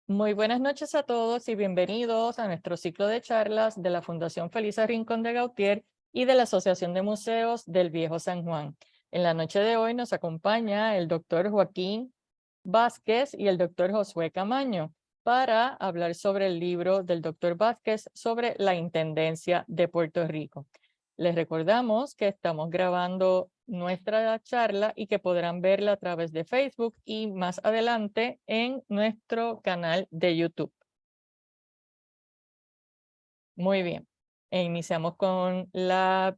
Muy buenas noches a todos y bienvenidos a nuestro ciclo de charlas de la Fundación Felisa Rincón de Gautier y de la Asociación de Museos del Viejo San Juan. En la noche de hoy nos acompaña el doctor Joaquín Vázquez y el doctor Josué Camaño para hablar sobre el libro del doctor Vázquez sobre la Intendencia de Puerto Rico. Les recordamos que estamos grabando nuestra charla y que podrán verla a través de Facebook y más adelante en nuestro canal de YouTube. Muy bien. Iniciamos con la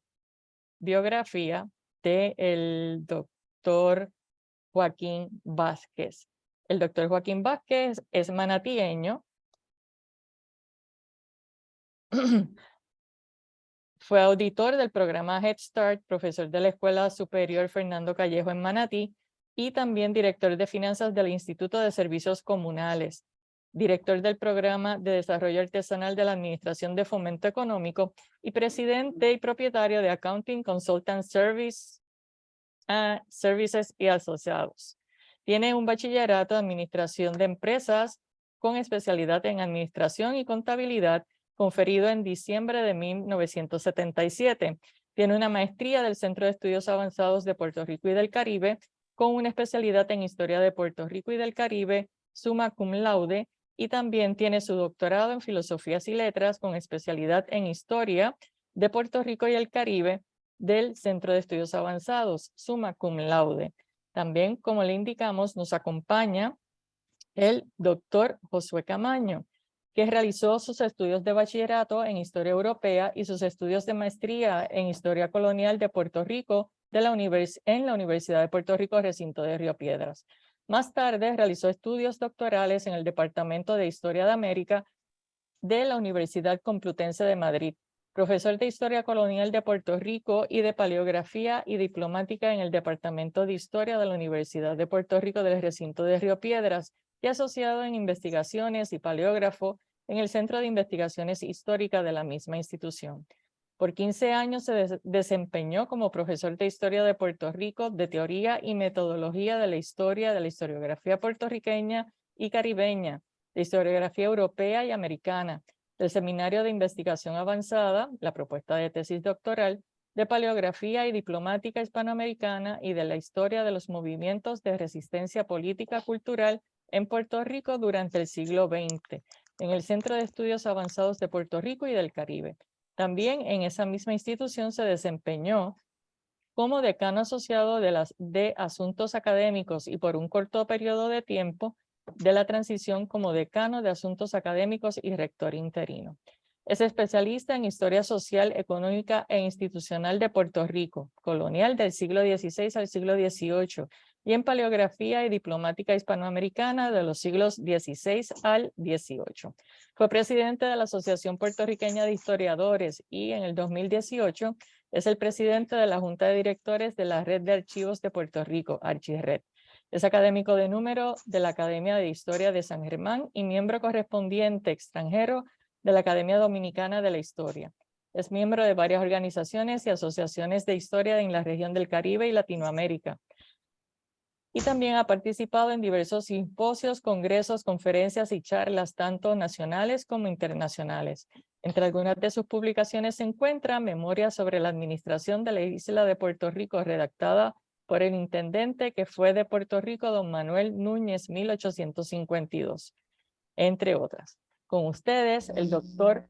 biografía del doctor Joaquín Vázquez. El doctor Joaquín Vázquez es manatieño. Fue auditor del programa Head Start, profesor de la Escuela Superior Fernando Callejo en Manatí y también director de finanzas del Instituto de Servicios Comunales, director del Programa de Desarrollo Artesanal de la Administración de Fomento Económico y presidente y propietario de Accounting Consultant Services y Asociados. Tiene un bachillerato de Administración de Empresas con especialidad en Administración y Contabilidad conferido en diciembre de 1977. Tiene una maestría del Centro de Estudios Avanzados de Puerto Rico y del Caribe con una especialidad en Historia de Puerto Rico y del Caribe, summa cum laude, y también tiene su doctorado en Filosofías y Letras con especialidad en Historia de Puerto Rico y el Caribe del Centro de Estudios Avanzados, summa cum laude. También, como le indicamos, nos acompaña el doctor Josué Camaño, que realizó sus estudios de bachillerato en Historia Europea y sus estudios de maestría en Historia Colonial de Puerto Rico en la Universidad de Puerto Rico, recinto de Río Piedras. Más tarde realizó estudios doctorales en el Departamento de Historia de América de la Universidad Complutense de Madrid, profesor de Historia Colonial de Puerto Rico y de Paleografía y Diplomática en el Departamento de Historia de la Universidad de Puerto Rico del recinto de Río Piedras y asociado en investigaciones y paleógrafo en el Centro de Investigaciones Históricas de la misma institución. Por 15 años se desempeñó como profesor de Historia de Puerto Rico, de Teoría y Metodología de la Historia de la Historiografía puertorriqueña y caribeña, de Historiografía Europea y Americana, del Seminario de Investigación Avanzada, la propuesta de tesis doctoral, de Paleografía y Diplomática Hispanoamericana y de la Historia de los Movimientos de Resistencia Política Cultural en Puerto Rico durante el siglo XX, en el Centro de Estudios Avanzados de Puerto Rico y del Caribe. También en esa misma institución se desempeñó como decano asociado de Asuntos Académicos y por un corto periodo de tiempo de la transición como decano de Asuntos Académicos y rector interino. Es especialista en Historia Social, Económica e Institucional de Puerto Rico, colonial del siglo XVI al siglo XVIII, y en Paleografía y Diplomática Hispanoamericana de los siglos XVI al XVIII. Fue presidente de la Asociación Puertorriqueña de Historiadores y en el 2018 es el presidente de la Junta de Directores de la Red de Archivos de Puerto Rico, Archirred. Es académico de número de la Academia de Historia de San Germán y miembro correspondiente extranjero de la Academia Dominicana de la Historia. Es miembro de varias organizaciones y asociaciones de historia en la región del Caribe y Latinoamérica. Y también ha participado en diversos simposios, congresos, conferencias y charlas, tanto nacionales como internacionales. Entre algunas de sus publicaciones se encuentra Memoria sobre la administración de la isla de Puerto Rico, redactada por el intendente que fue de Puerto Rico, don Manuel Núñez, 1852, entre otras. Con ustedes, el doctor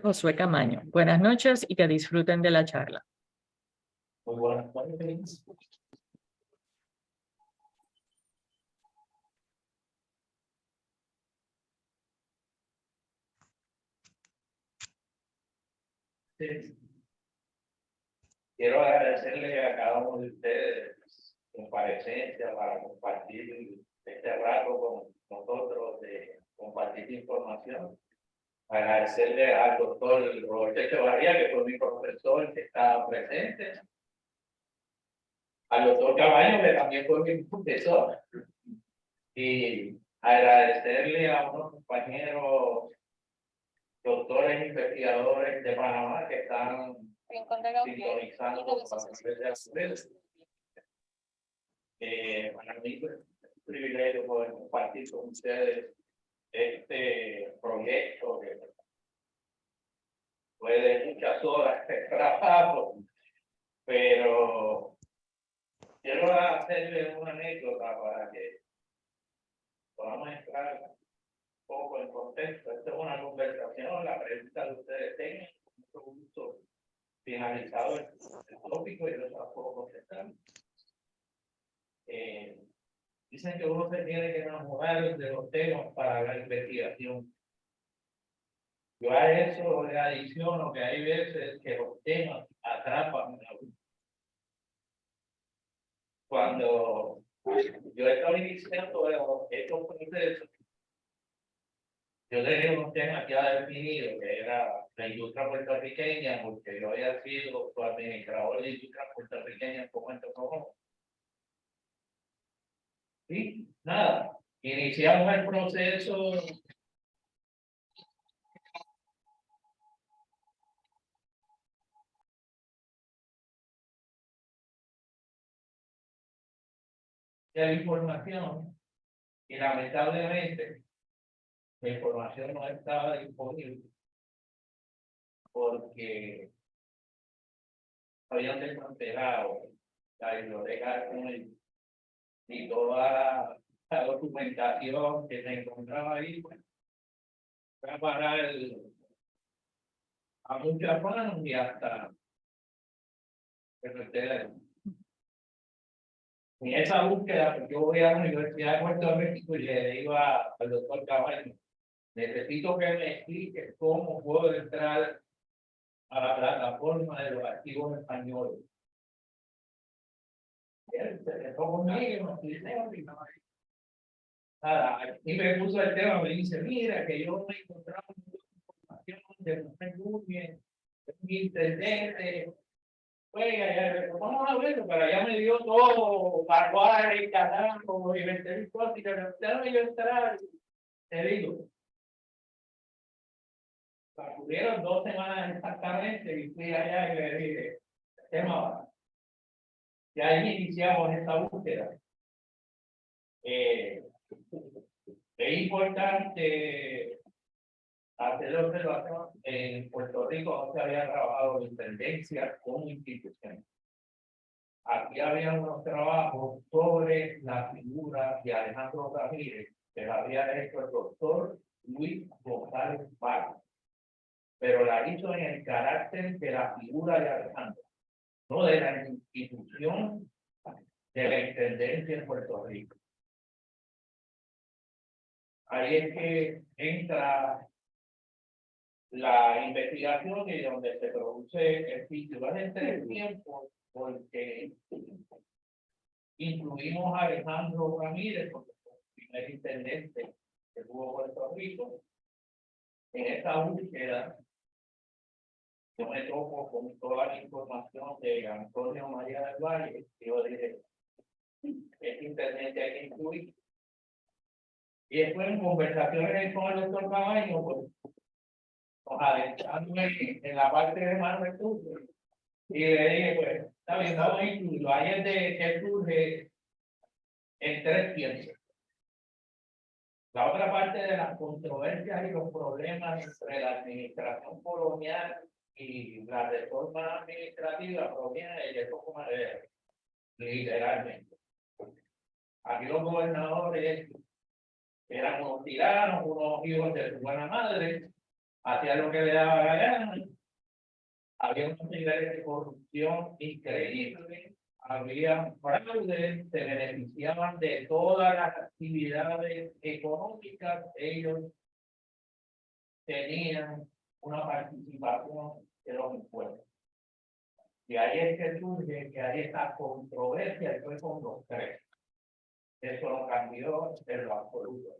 Josué Camaño. Buenas noches y que disfruten de la charla. Muy buenas noches. Quiero agradecerle a cada uno de ustedes su comparecencia para compartir este rato con nosotros, de compartir información. Agradecerle al doctor Roberto Echevarría, que fue mi profesor, que está presente. Al doctor Caballo, que también fue mi profesor. Y agradecerle a unos compañeros doctores investigadores de Panamá que están sintonizando para mí privilegio poder compartir con ustedes este proyecto que fue de muchas horas de trabajo, pero quiero hacerles una anécdota para que podamos entrar un poco en contexto. Esta es una conversación, la pregunta que ustedes tengan, con mucho gusto finalizado el tópico y yo se la puedo contestar. Dicen que uno se tiene que enamorar de los temas para la investigación. Yo a eso le adiciono que hay veces que los temas atrapan a uno. Cuando yo estaba iniciando estos procesos, yo tenía unos temas ya definidos, que era la industria puertorriqueña, porque yo había sido su administrador de la industria puertorriqueña en Fomento Promo. Y nada, iniciamos el proceso. De la información y lamentablemente la información no estaba disponible porque habían desmantelado la biblioteca y toda la documentación que se encontraba ahí, pues, fue a parar a muchas manos y hasta en esa búsqueda, pues yo voy a la Universidad de Puerto Rico y le digo al doctor Caballo, necesito que me explique cómo puedo entrar a la plataforma de los archivos españoles. Y él se quedó conmigo, y me puso el tema, me dice, mira, que yo me encontraba información de Manuel Núñez, un intendente. Oiga, vamos a verlo, pero ya me dio todo, Barbares y Catango, y Ventel y cosas, y que me yo entrar, te digo. Transcurrieron 2 semanas exactamente, y fui allá y le dije, tema va. Y ahí iniciamos esta búsqueda. Es importante hacer la observación, en Puerto Rico no se había trabajado en tendencia como institución. Aquí había unos trabajos sobre la figura de Alejandro Ramírez, que la había hecho el doctor Luis González Vargas, pero la hizo en el carácter de la figura de Alejandro, no de la institución de la intendencia en Puerto Rico. Ahí es que entra la investigación y donde se produce el título en 3 tiempos, porque incluimos a Alejandro Ramírez, porque fue el primer intendente que tuvo Puerto Rico. En esta búsqueda, yo me topo con toda la información de Antonio María del Valle, y yo dije, este intendente hay que incluir. Y después en conversaciones con el doctor Caballo, pues, nos adentramos en la parte de Manuel Núñez, y le dije, pues, está bien, vamos a incluirlo. Ahí es de que surge en 3 tiempos. La otra parte de las controversias y los problemas entre la administración colonial y la reforma administrativa proviene de Jacobo Madero, literalmente. Aquí los gobernadores eran unos tiranos, unos hijos de su buena madre, hacían lo que le daba la gana. Había unos niveles de corrupción increíbles, había fraude, se beneficiaban de todas las actividades económicas, ellos tenían una participación de los impuestos. Y ahí es que surge que hay esta controversia, y fue con los 3. Eso no cambió en lo absoluto.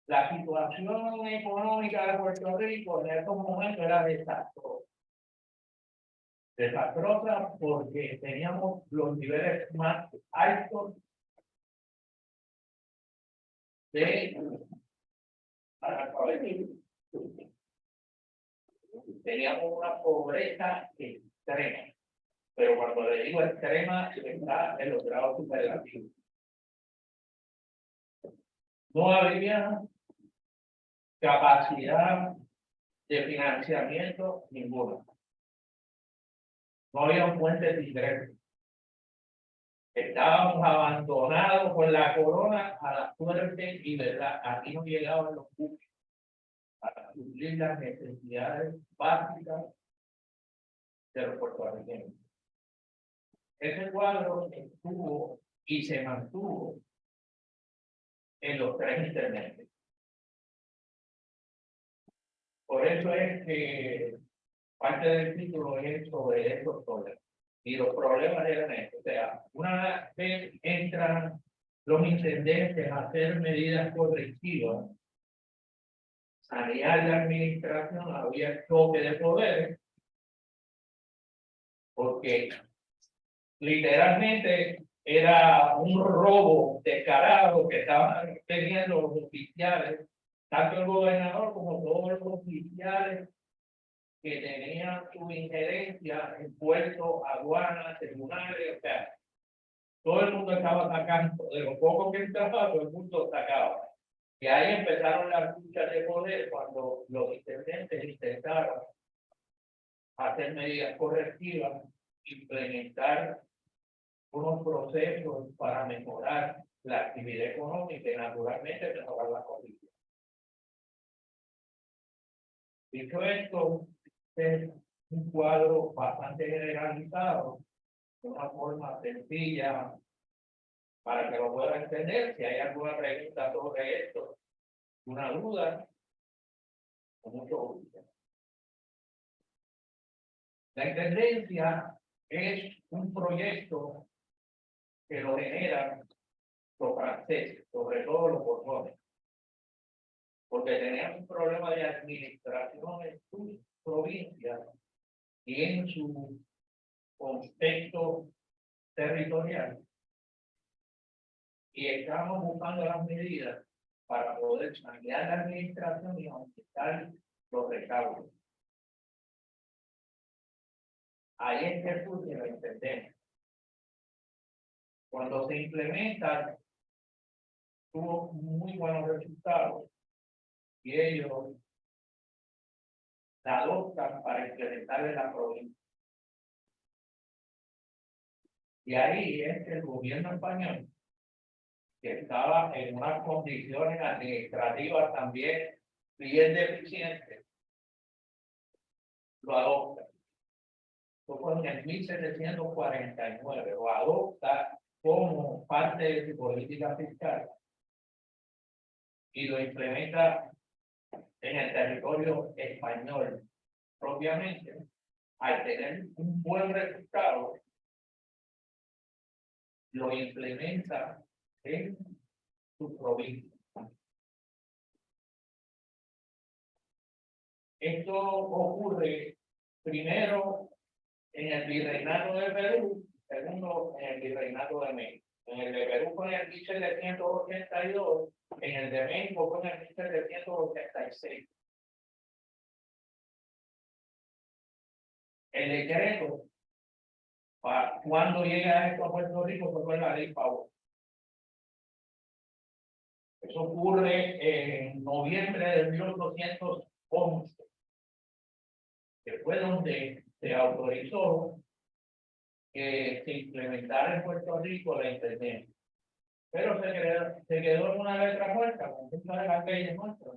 La situación económica de Puerto Rico en estos momentos era desastrosa. Desastrosa porque teníamos los niveles más altos de analfabetismo. Teníamos una pobreza extrema. pero cuando le digo extrema, está en los grados superlativos. No había capacidad de financiamiento ninguna. No había fuentes de ingresos. Estábamos abandonados con la corona a la suerte y verdad. Aquí no llegaban los buques para suplir las necesidades básicas de los puertorriqueños. Ese cuadro estuvo y se mantuvo en los tres intermedios. Por eso es que parte del título es sobre estos problemas. Y los problemas eran estos. O sea, una vez entran los intendentes a hacer medidas correctivas, sanear la administración, había choque de poderes, porque literalmente era un robo descarado que estaban teniendo los oficiales, tanto el gobernador como todos los oficiales que tenían su injerencia en puertos, aduanas, tribunales, o sea, todo el mundo estaba sacando, de lo poco que entraba, todo el mundo sacaba. Y ahí empezaron las luchas de poder cuando los intendentes intentaron hacer medidas correctivas, implementar unos procesos para mejorar la actividad económica y naturalmente mejorar la condición. Dicho esto, es un cuadro bastante generalizado, de una forma sencilla, para que lo puedan entender. Si hay alguna pregunta sobre esto, una duda, con mucho gusto. La intendencia es un proyecto que lo generan los franceses, sobre todo los borbones, porque tenían un problema de administración en sus provincias y en su contexto territorial. Y estamos buscando las medidas para poder sanear la administración y aumentar los recaudos. Ahí es que surge la intendencia. Cuando se implementa, tuvo muy buenos resultados y ellos la adoptan para implementar en la provincia. Y ahí es que el gobierno español, que estaba en unas condiciones administrativas también bien deficientes, lo adopta. Esto fue en el 1749, lo adopta como parte de su política fiscal y lo implementa en el territorio español propiamente. Al tener un buen resultado, lo implementa en su provincia. Esto ocurre primero en el virreinato de Perú, segundo en el virreinato de México. En el de Perú fue en el 1782, en el de México fue en el 1786. El decreto, cuando llega esto a Puerto Rico, fue la ley Pavón. Eso ocurre en noviembre de 1811, que fue donde se autorizó que se implementara en Puerto Rico la intendencia. Pero se quedó en una letra muerta, como muchas de las leyes nuestras.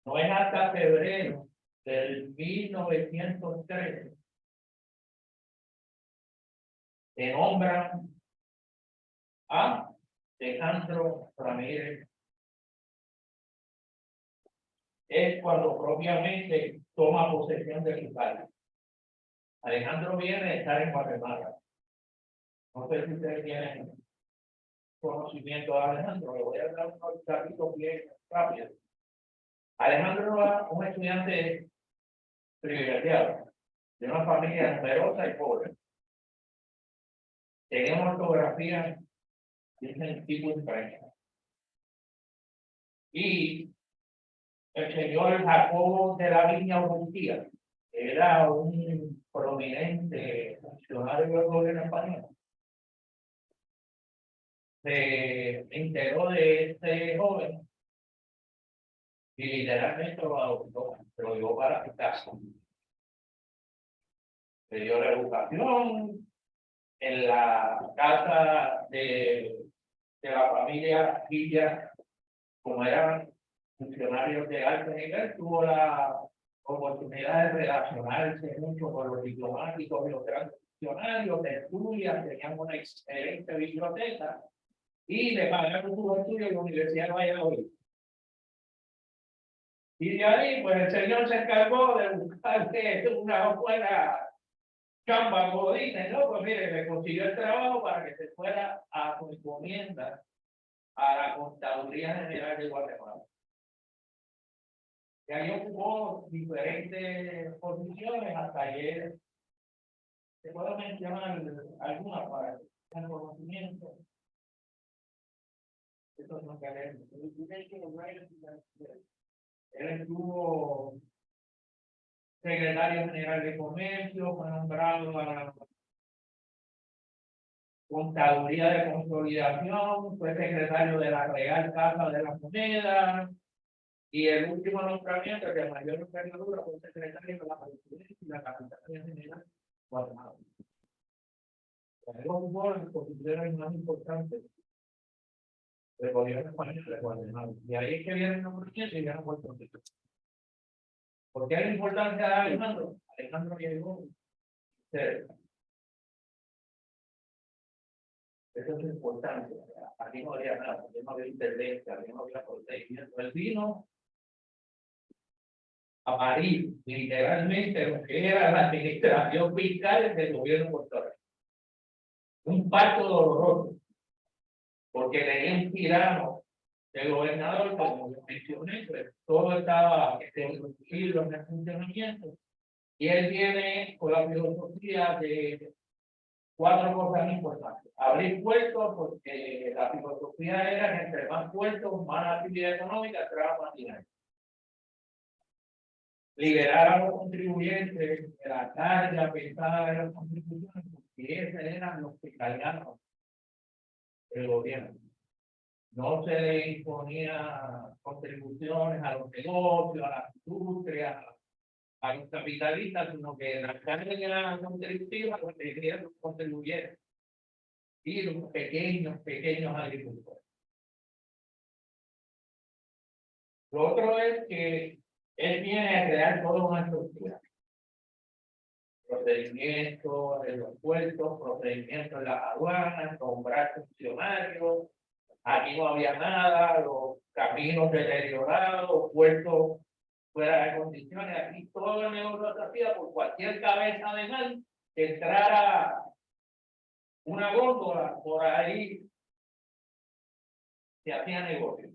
No es hasta febrero del 1913 que nombran a Alejandro Ramírez. Es cuando propiamente toma posesión de su cargo. Alejandro viene de estar en Guatemala. No sé si ustedes tienen conocimiento de Alejandro, le voy a dar unos datos bien rápidos. Alejandro era un estudiante privilegiado, de una familia numerosa y pobre. Tenía una ortografía de tipo imprensa. Y el señor Jacobo de la Viña Urrutia era un prominente funcionario del gobierno español se enteró de este joven y literalmente lo adoptó, se lo llevó para su casa. Le dio la educación en la casa de la familia Villa, como eran funcionarios de alto nivel, tuvo la oportunidad de relacionarse mucho con los diplomáticos y los grandes funcionarios, de estudiar, tenían una excelente biblioteca y le pagaron sus estudios en la Universidad de Valladolid. Y de ahí, pues el señor se encargó de buscar una buena chamba, como dicen, ¿no? Pues mire, le consiguió el trabajo para que se fuera a su encomienda a la Contaduría General de Guatemala. Y ahí ocupó diferentes posiciones hasta ayer. Se puede mencionar algunas para el conocimiento. Esto no queremos. Él estuvo secretario general de Comercio, fue nombrado a la Contaduría de Consolidación, fue secretario de la Real Casa de la Moneda, y el último nombramiento, el de mayor envergadura, fue secretario de la Presidencia y la Capitania General de Guatemala. Los dos posiciones más importantes del gobierno español de Guatemala. Y ahí es que viene el nombramiento y viene a Puerto Rico. ¿Por qué la importancia de Alejandro? Alejandro llegó cerca. Eso es importante. Aquí no había nada, aquí no había intendencia, aquí no había procedimiento. Él vino a París, literalmente, lo que era la administración fiscal del gobierno de Puerto Rico. Un parto doloroso, porque tenía un tirano del gobernador, como mencioné, pues, todo estaba incluido en el funcionamiento. Y él viene con la filosofía de 4 cosas importantes. Abrir puertos, porque la filosofía era que entre más puertos, más actividad económica, trabajo más dinero. Liberar a los contribuyentes de la carga pesada de las contribuciones, porque esos eran los que cargaban el gobierno. No se le imponía contribuciones a los negocios, a las industrias, a los capitalistas, sino que la carga contributiva pues tenían los contribuyentes y los pequeños agricultores. Lo otro es que él viene a crear toda una estructura. Procedimientos en los puertos, procedimientos en las aduanas, nombrar funcionarios. Aquí no había nada, los caminos deteriorados, puertos fuera de condiciones. Aquí todo el negocio se hacía por cualquier cabeza de mal que entrara una góndola por ahí, se hacía negocio.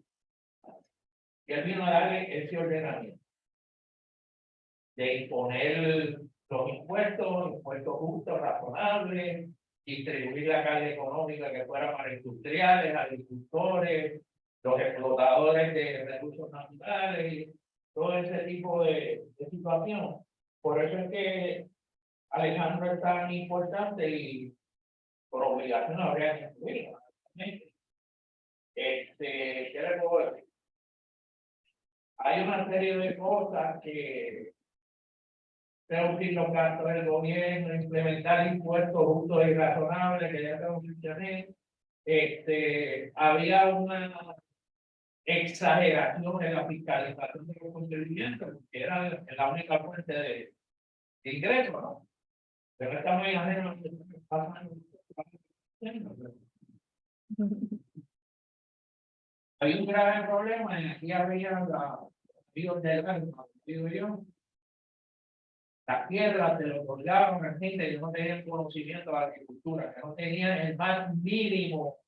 Y él vino a darle ese ordenamiento de imponer los impuestos justos, razonables, distribuir la carga económica que fuera para industriales, agricultores, los explotadores de recursos naturales, todo ese tipo de situación. Por eso es que Alejandro es tan importante y por obligación habría que incluirlo. ¿Qué le puedo decir? Hay una serie de cosas que reducir los gastos del gobierno, implementar impuestos justos y razonables, que ya tengo mencioné. Había una exageración en la fiscalización de los contribuyentes, porque era la única fuente de ingresos, ¿no? Pero está muy ajeno a lo que está pasando. Hay un grave problema, y aquí había la ríos del alma, digo yo. Las tierras se lo otorgaron a gente que no tenía conocimiento de la agricultura, que no tenían el más mínimo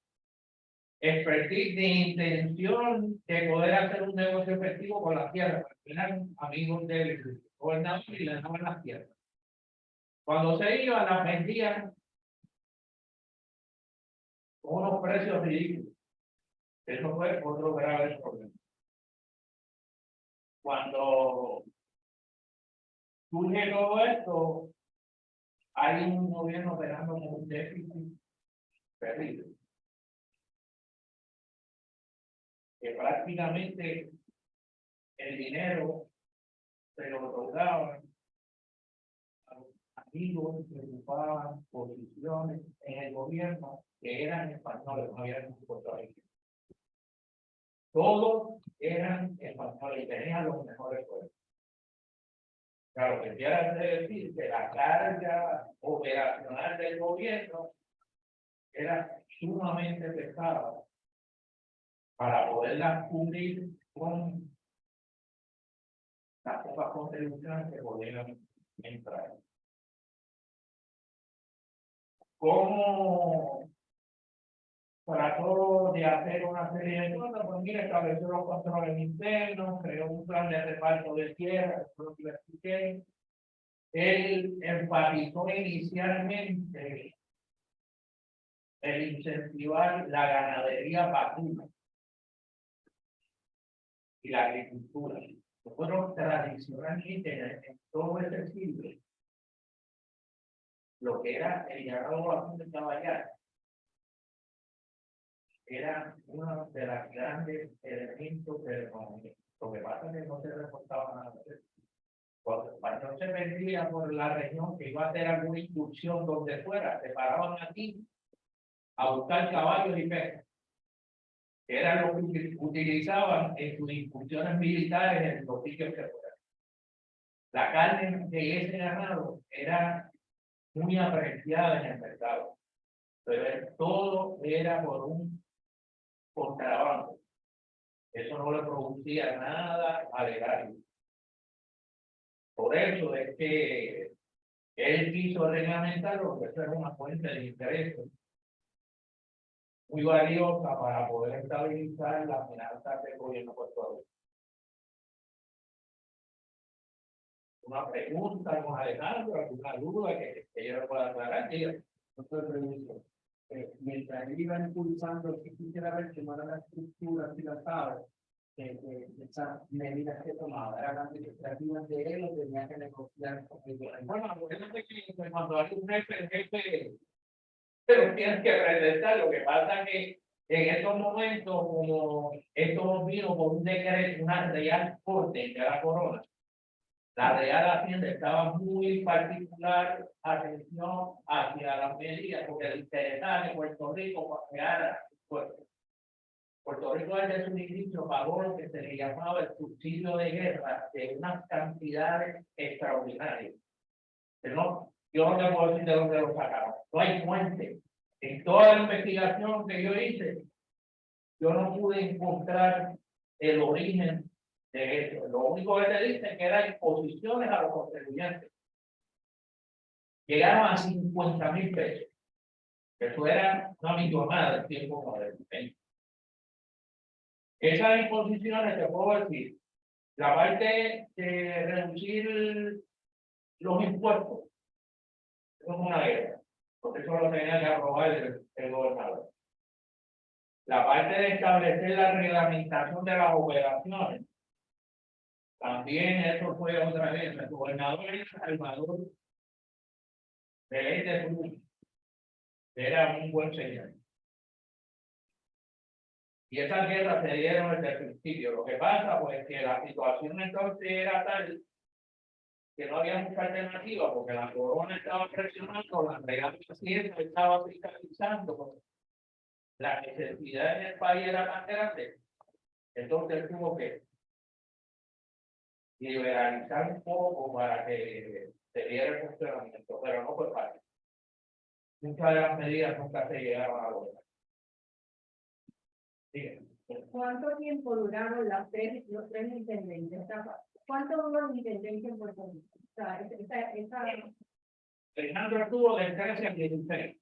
expertise de intención de poder hacer un negocio efectivo con las tierras, porque eran amigos del gobernador y le daban las tierras. Cuando se iban, las vendían con unos precios ridículos. Eso fue otro grave problema. Cuando surge todo esto, hay un gobierno operando con un déficit terrible, que prácticamente el dinero se lo otorgaban a los amigos que ocupaban posiciones en el gobierno que eran españoles, no había ningún puertorriqueño. Todos eran españoles y tenían los mejores puestos. Claro, que quiera decir que la carga operacional del gobierno era sumamente pesada para poderla cubrir con las pocas contribuciones que podían entrar. ¿Cómo trató de hacer una serie de cosas? Pues mira, estableció los controles internos, creó un plan de reparto de tierra, eso lo expliqué. Él enfatizó inicialmente el incentivar la ganadería vacuna y la agricultura. Nosotros tradicionalmente en todo este siglo, lo que era el ganado vacuno de caballar era uno de los grandes elementos de la economía. Lo que pasa es que no se reportaba nada de eso. Cuando Español se vendía por la región que iba a hacer alguna incursión donde fuera, se paraban aquí a buscar caballos y perros, que eran lo que utilizaban en sus incursiones militares en los sitios que fueran. La carne de ese ganado era muy apreciada en el mercado, pero todo era por un contrabando. Eso no le producía nada al erario. Por eso es que él quiso reglamentarlo, porque eso es una fuente de interés muy valiosa para poder estabilizar las finanzas del gobierno de Puerto Rico. Una pregunta con Alejandro, alguna duda que yo le pueda aclarar. Otra pregunta. Mientras él iba impulsando, si quisiera ver que no era la estructura, si la sabe, esas medidas que tomaba, ¿eran administrativas de él o tenía que negociar con el gobierno? Bueno, acuérdense que cuando hay un jefe, el jefe, pero tienes que presentar. Lo que pasa es que en estos momentos, como esto vino por un decreto, una real corte de la corona, la Real Hacienda estaba muy particular atención hacia las medidas, porque le interesaba que Puerto Rico creara puerto. Puerto Rico desde su inicio pagó lo que se le llamaba el subsidio de guerra de unas cantidades extraordinarias. Pero yo no te puedo decir de dónde lo sacaron. No hay fuente. En toda la investigación que yo hice, yo no pude encontrar el origen de eso. Lo único que te dicen que eran imposiciones a los contribuyentes. Llegaron a 50,000 pesos. Eso era una millonada del tiempo moderno. Esas imposiciones, te puedo decir, la parte de reducir los impuestos, eso es una guerra, porque eso lo tenía que aprobar el gobernador. La parte de establecer la reglamentación de las operaciones, también eso fue otra vez. El gobernador era Salvador de Ley de Cruz, era un buen señor. Y esas guerras se dieron desde el principio. Lo que pasa, pues, que la situación entonces era tal que no había mucha alternativa, porque la corona estaba presionando, la Real Hacienda estaba fiscalizando, la necesidad en el país era tan grande, entonces tuvo que liberalizar un poco para que se diera el funcionamiento, pero no fue fácil. Muchas de las medidas nunca se llegaron a lograr. ¿Cuánto tiempo duraron los tres intendentes? ¿Cuánto duró la intendencia en Puerto Rico? O sea, Alejandro estuvo del 13 al 16.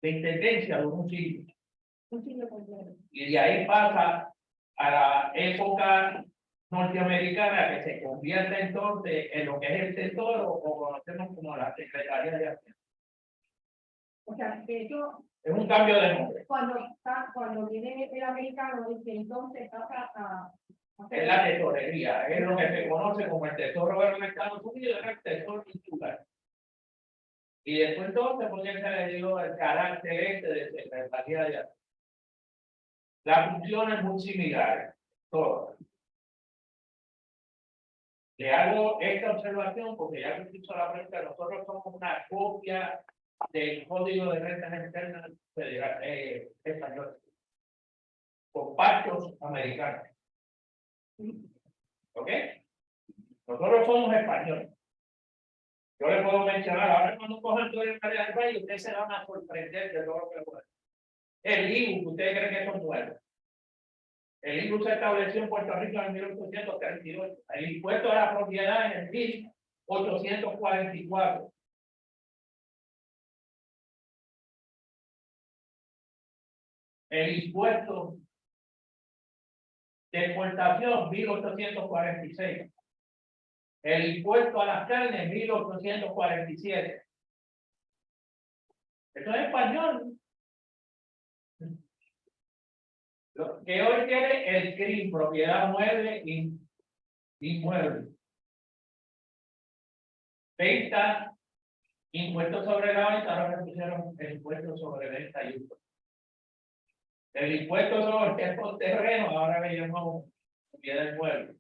De intendencia de un siglo. un siglo completo. Y de ahí pasa a la época norteamericana, que se convierte entonces en lo que es el Tesoro, o conocemos como la Secretaría de Hacienda. O sea, que eso, Es un cambio de nombre. cuando viene el americano, dice entonces pasa a Es la tesorería, es lo que se conoce como el Tesoro de los Estados Unidos, es el Tesoro insular. Y después entonces, porque se le dio el carácter de secretaría de Hacienda. Las funciones muy similares, todas. Le hago esta observación porque ya que hizo la pregunta, nosotros somos una copia del Código de Rentas Internas Federal español, con pactos americanos. ¿Ok? Nosotros somos españoles. Yo le puedo mencionar, ahora cuando cojan todo el área del país, ustedes se van a sorprender de todo lo que puede. El IBU, ¿ustedes creen que son nuevos? El IBU se estableció en Puerto Rico en 1838. El impuesto a la propiedad en el 1844. El impuesto de exportación, 1846. El impuesto a las carnes, 1847. Esto es español. Lo que hoy tiene el CRIM, propiedad mueble y inmueble. Venta, impuesto sobre la venta, ahora pusieron el impuesto sobre venta y uso. El impuesto sobre el terreno, ahora le llamamos propiedad inmueble.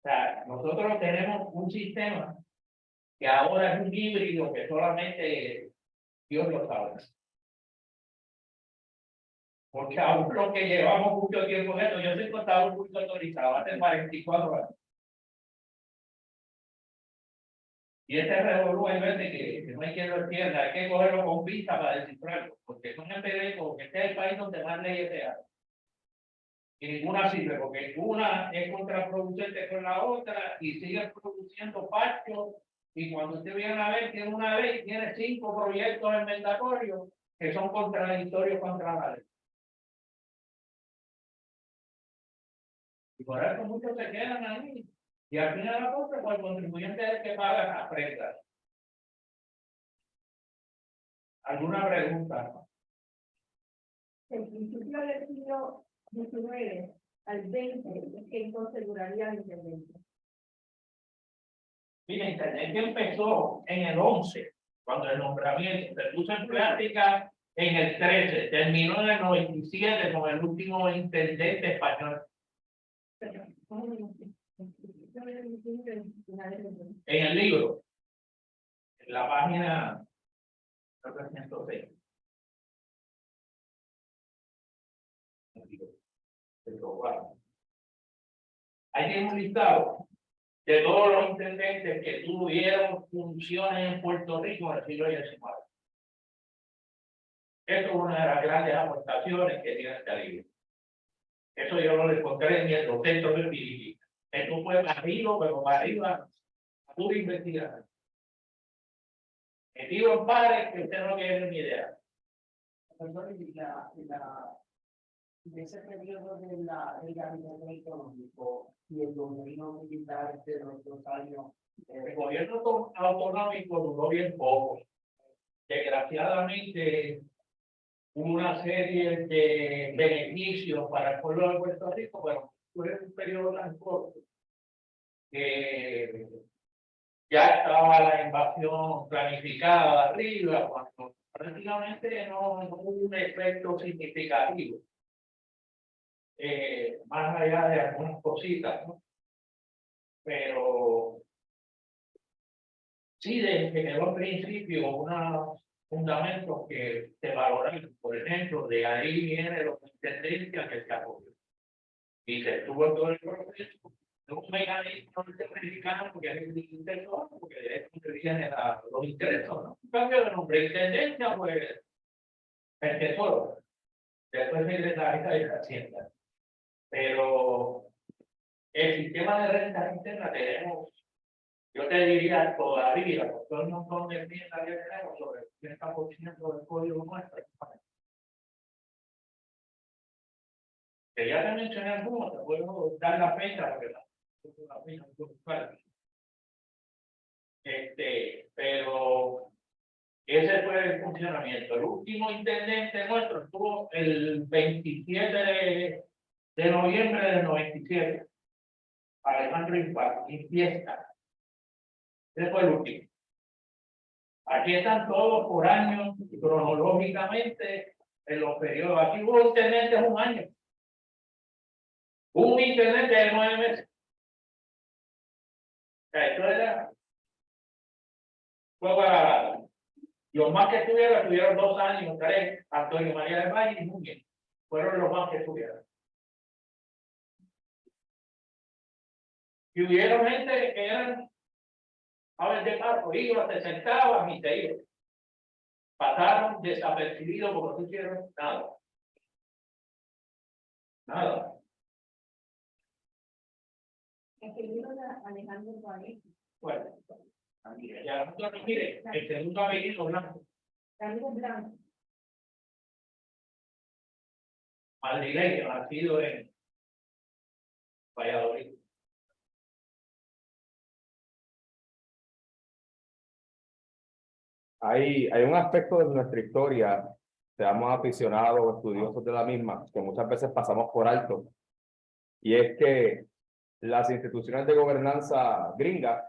O sea, nosotros tenemos un sistema que ahora es un híbrido que solamente Dios lo sabe. Porque aún lo que llevamos mucho tiempo en esto, yo soy contador público autorizado hace 44 años. Y este revolú hay veces que no hay quien lo entienda, hay que cogerlo con vista para descifrarlo, porque son empíricos, que este es el país donde más leyes se hacen. Y ninguna sirve, porque una es contraproducente con la otra y sigue produciendo pactos. Y cuando usted viene a ver, tiene una ley, tiene 5 proyectos enmendatorios que son contradictorios contra la ley. Y por eso muchos se quedan ahí. Y al final de la cosa, pues el contribuyente es el que paga las prendas. ¿Alguna pregunta? El principio del siglo XIX al XX es que entonces duraría la intendencia. Mira, la intendencia empezó en el 11, cuando el nombramiento se puso en práctica en el 13, terminó en el 97 con el último intendente español. En el libro, en la página 306. Ahí tiene un listado de todos los intendentes que tuvieron funciones en Puerto Rico en el siglo XIX. Esto es una de las grandes aportaciones que tiene este libro. Eso yo no lo encontré ni en los centros de física. Esto fue para arriba, pero para arriba, a pura investigación. El libro padre que usted no tiene ni idea. De ese periodo del gabinete económico y el gobierno militar de los 2 años. El gobierno autonómico duró bien poco. Desgraciadamente, hubo una serie de beneficios para el pueblo de Puerto Rico, pero fue un periodo tan corto que ya estaba la invasión planificada de arriba, cuando prácticamente no hubo un efecto significativo. Más allá de algunas cositas, ¿no? Pero sí, desde que quedó al principio unos fundamentos que se valoran, por ejemplo, de ahí viene la tendencia que se apoyó. Y se estuvo en todo el proceso de un mecanismo norteamericano que es el interesó, porque de esto se vienen los intereses, ¿no? Un cambio de nombre y tendencia, pues, el tesoro, después secretaria de la Hacienda. Pero el sistema de rentas internas tenemos, yo te diría todavía, porque un montón de enmiendas que tenemos sobre el 30% del código nuestro. Que ya te mencioné algunos, te puedo dar la fecha, porque la fecha es muy fuerte. Pero ese fue el funcionamiento. El último intendente nuestro estuvo el 27 de noviembre del 97. Alejandro Infiesta. Ese fue el último. Aquí están todos por años, cronológicamente, en los periodos. Aquí hubo internet de un año. Un internet de 9 meses. O sea, esto era fuego a la lata. Los más que estuvieron 2 años, 3, Antonio María del Valle y Núñez. Fueron los más que estuvieron. Y hubieron gente que eran a ver de paso, iban, se sentaban y se iban. Pasaron desapercibidos porque no hicieron nada. Nada. El libro de Alejandro Juárez. Bueno, ya no, mire, el segundo apellido blanco. Carlos Blanco. Madrileño, nacido en Valladolid. Hay un aspecto de nuestra historia, seamos aficionados o estudiosos de la misma, que muchas veces pasamos por alto, y es que las instituciones de gobernanza gringas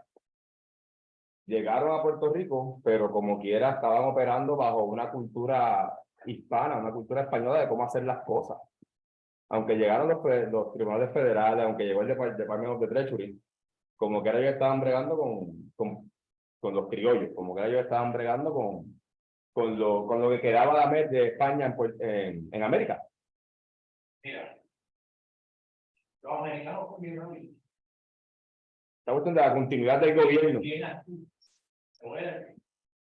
llegaron a Puerto Rico, pero como quiera estaban operando bajo una cultura hispana, una cultura española de cómo hacer las cosas. Aunque llegaron los tribunales federales, aunque llegó el Department of the Treasury, como quiera ellos estaban bregando con los criollos, como que ellos estaban bregando con lo que quedaba de España en América. Mira, los americanos comieron bien. Esta cuestión de la continuidad del gobierno. Bien aquí. Te voy a decir,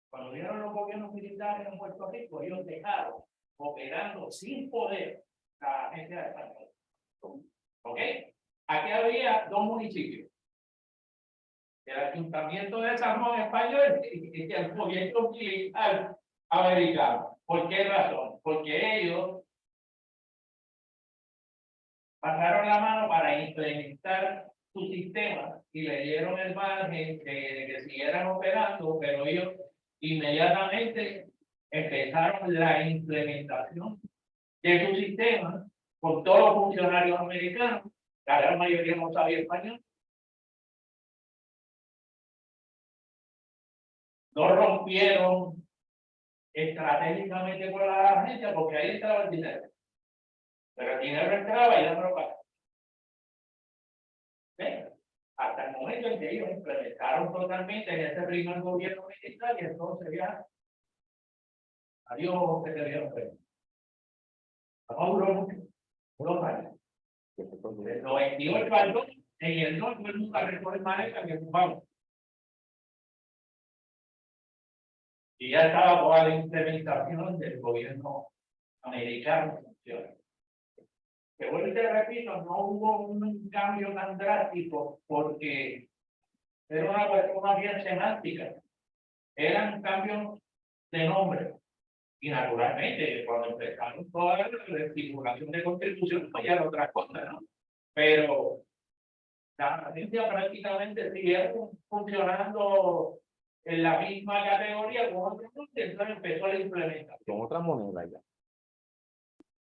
cuando vieron los gobiernos militares en Puerto Rico, ellos dejaron operando sin poder la agencia de español. ¿Ok? Aquí había 2 municipios. El Ayuntamiento de San Juan español y el gobierno militar americano. ¿Por qué razón? Porque ellos pasaron la mano para implementar su sistema y le dieron el margen de que siguieran operando, pero ellos inmediatamente empezaron la implementación de su sistema con todos los funcionarios americanos. La gran mayoría no sabía español. No rompieron estratégicamente con la agencia porque ahí entraba el dinero. Pero el dinero entraba y ya no lo pagaba. ¿Sí? Hasta el momento en que ellos implementaron totalmente en ese primer gobierno militar y entonces ya adiós que se dieron cuenta. No duró mucho, unos años. El 98 al 2, en el 2 fue nunca reforma esa que ocupamos. Y ya estaba toda la implementación del gobierno americano. Que vuelvo y te repito, no hubo un cambio tan drástico porque era una cuestión más bien semántica. Eran cambios de nombre. Y naturalmente, cuando empezaron toda la estipulación de contribución, pues ya era otra cosa, ¿no? Pero la agencia prácticamente siguieron funcionando en la misma categoría con otros, entonces empezó la implementación. Con otra moneda ya.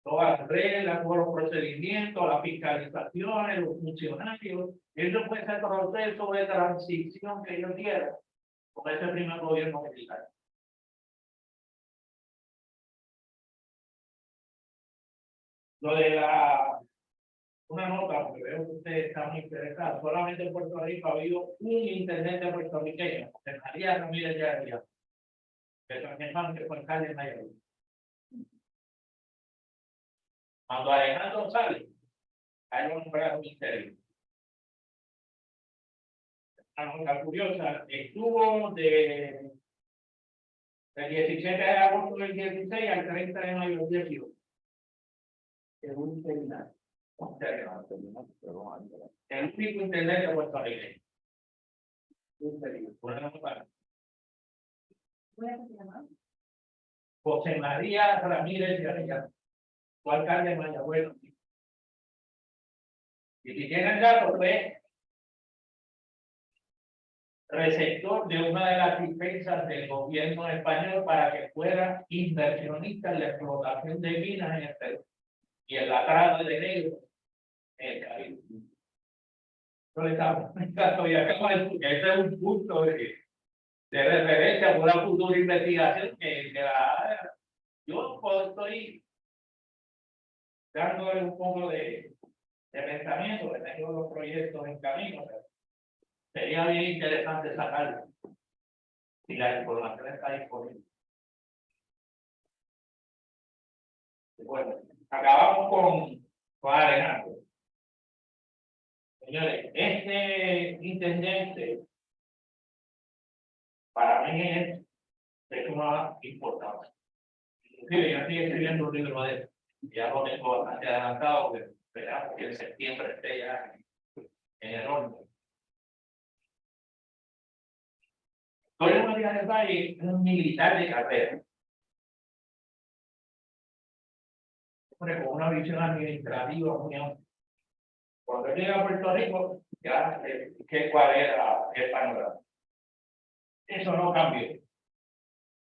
Todas las reglas, todos los procedimientos, las fiscalizaciones, los funcionarios. Eso fue ese proceso de transición que ellos dieron con ese primer gobierno militar. Lo de una nota, porque veo que ustedes están muy interesados. Solamente en Puerto Rico ha habido un intendente puertorriqueño, de María Ramírez de Arellano, que también que fue alcalde de Nayarit. Cuando Alejandro sale, hay un nombrado ministerio. Una nota curiosa, estuvo del 17 de agosto del 16 al 30 de mayo del 18. Es un terminal. El único intendente puertorriqueño. Un terminal. Una nota. ¿Cómo se llama? José María Ramírez de Arellano, fue alcalde de Mayagüez. Y si tienen datos, fue receptor de una de las dispensas del gobierno español para que fuera inversionista en la explotación de minas en el Perú y en la trata de negros en el Caribe. No le estamos explicando y acaba porque ese es un punto de referencia a una futura investigación que yo pues, estoy dándole un poco de pensamiento, que tengo los proyectos en camino. Sería bien interesante sacarlo si la información está disponible. Bueno, acabamos con Alejandro. Señores, este intendente para mí es de suma importancia. Inclusive yo estoy escribiendo un libro de él. Ya lo tengo bastante adelantado, que esperamos que en septiembre esté ya en el horno. Antonio María del Valle es un militar de carrera. Hombre, con una visión administrativa muy amplia. Cuando llega a Puerto Rico, ya sé cuál era el panorama. Eso no cambió.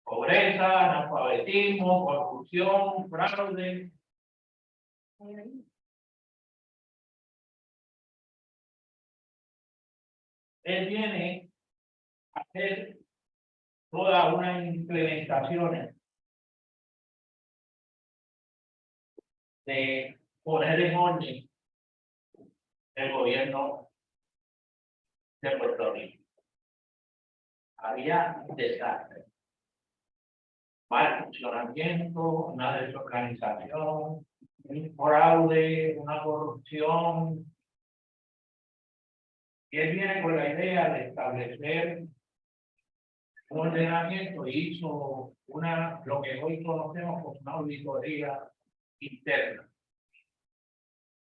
Pobreza, analfabetismo, corrupción, fraude. Él viene a hacer todas unas implementaciones de poner en orden el gobierno de Puerto Rico. Había un desastre. Mal funcionamiento, una desorganización, un fraude, una corrupción. Y él viene con la idea de establecer un ordenamiento y hizo lo que hoy conocemos como una auditoría interna.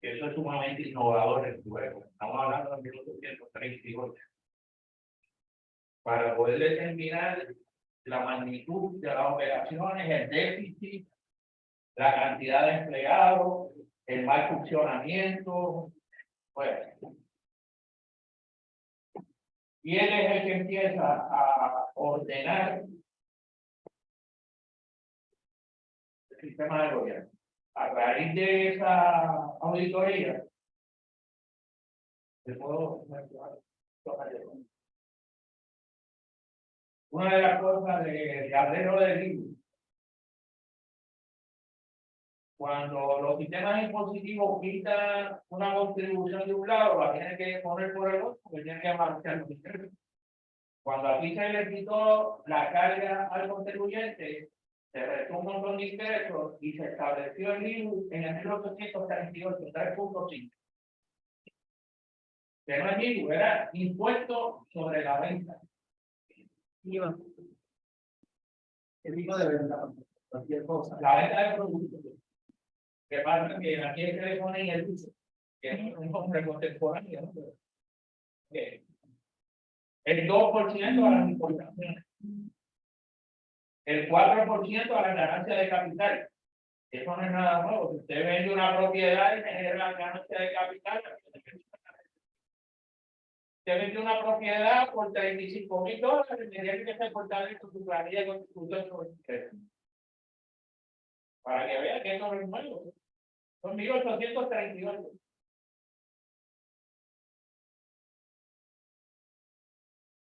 Eso es sumamente innovador en el juego. Estamos hablando de 1838. Para poder determinar la magnitud de las operaciones, el déficit, la cantidad de empleados, el mal funcionamiento, pues. Y él es el que empieza a ordenar el sistema de gobierno. A raíz de esa auditoría, una de las cosas de Abrero del libro, cuando los sistemas impositivos quitan una contribución de un lado, la tienen que poner por el otro, porque tienen que marchar los ingresos. Cuando aquí se le quitó la carga al contribuyente, se restó un montón de ingresos y se estableció el IVU en el 1838, 3.5. Que no es IVU, era impuesto sobre la venta. IVA. El IVA de venta, cualquier cosa. La venta de productos. Que pasa que aquí se le pone el uso, que es un nombre contemporáneo, ¿no? El 2% a las importaciones. El 4% a la ganancia de capital. Eso no es nada nuevo. Si usted vende una propiedad y genera la ganancia de capital, usted vende una propiedad por $35,000, tiene que reportar en su planilla de contribución sobre ingresos. Para que vean que eso no es nuevo. Son 1838.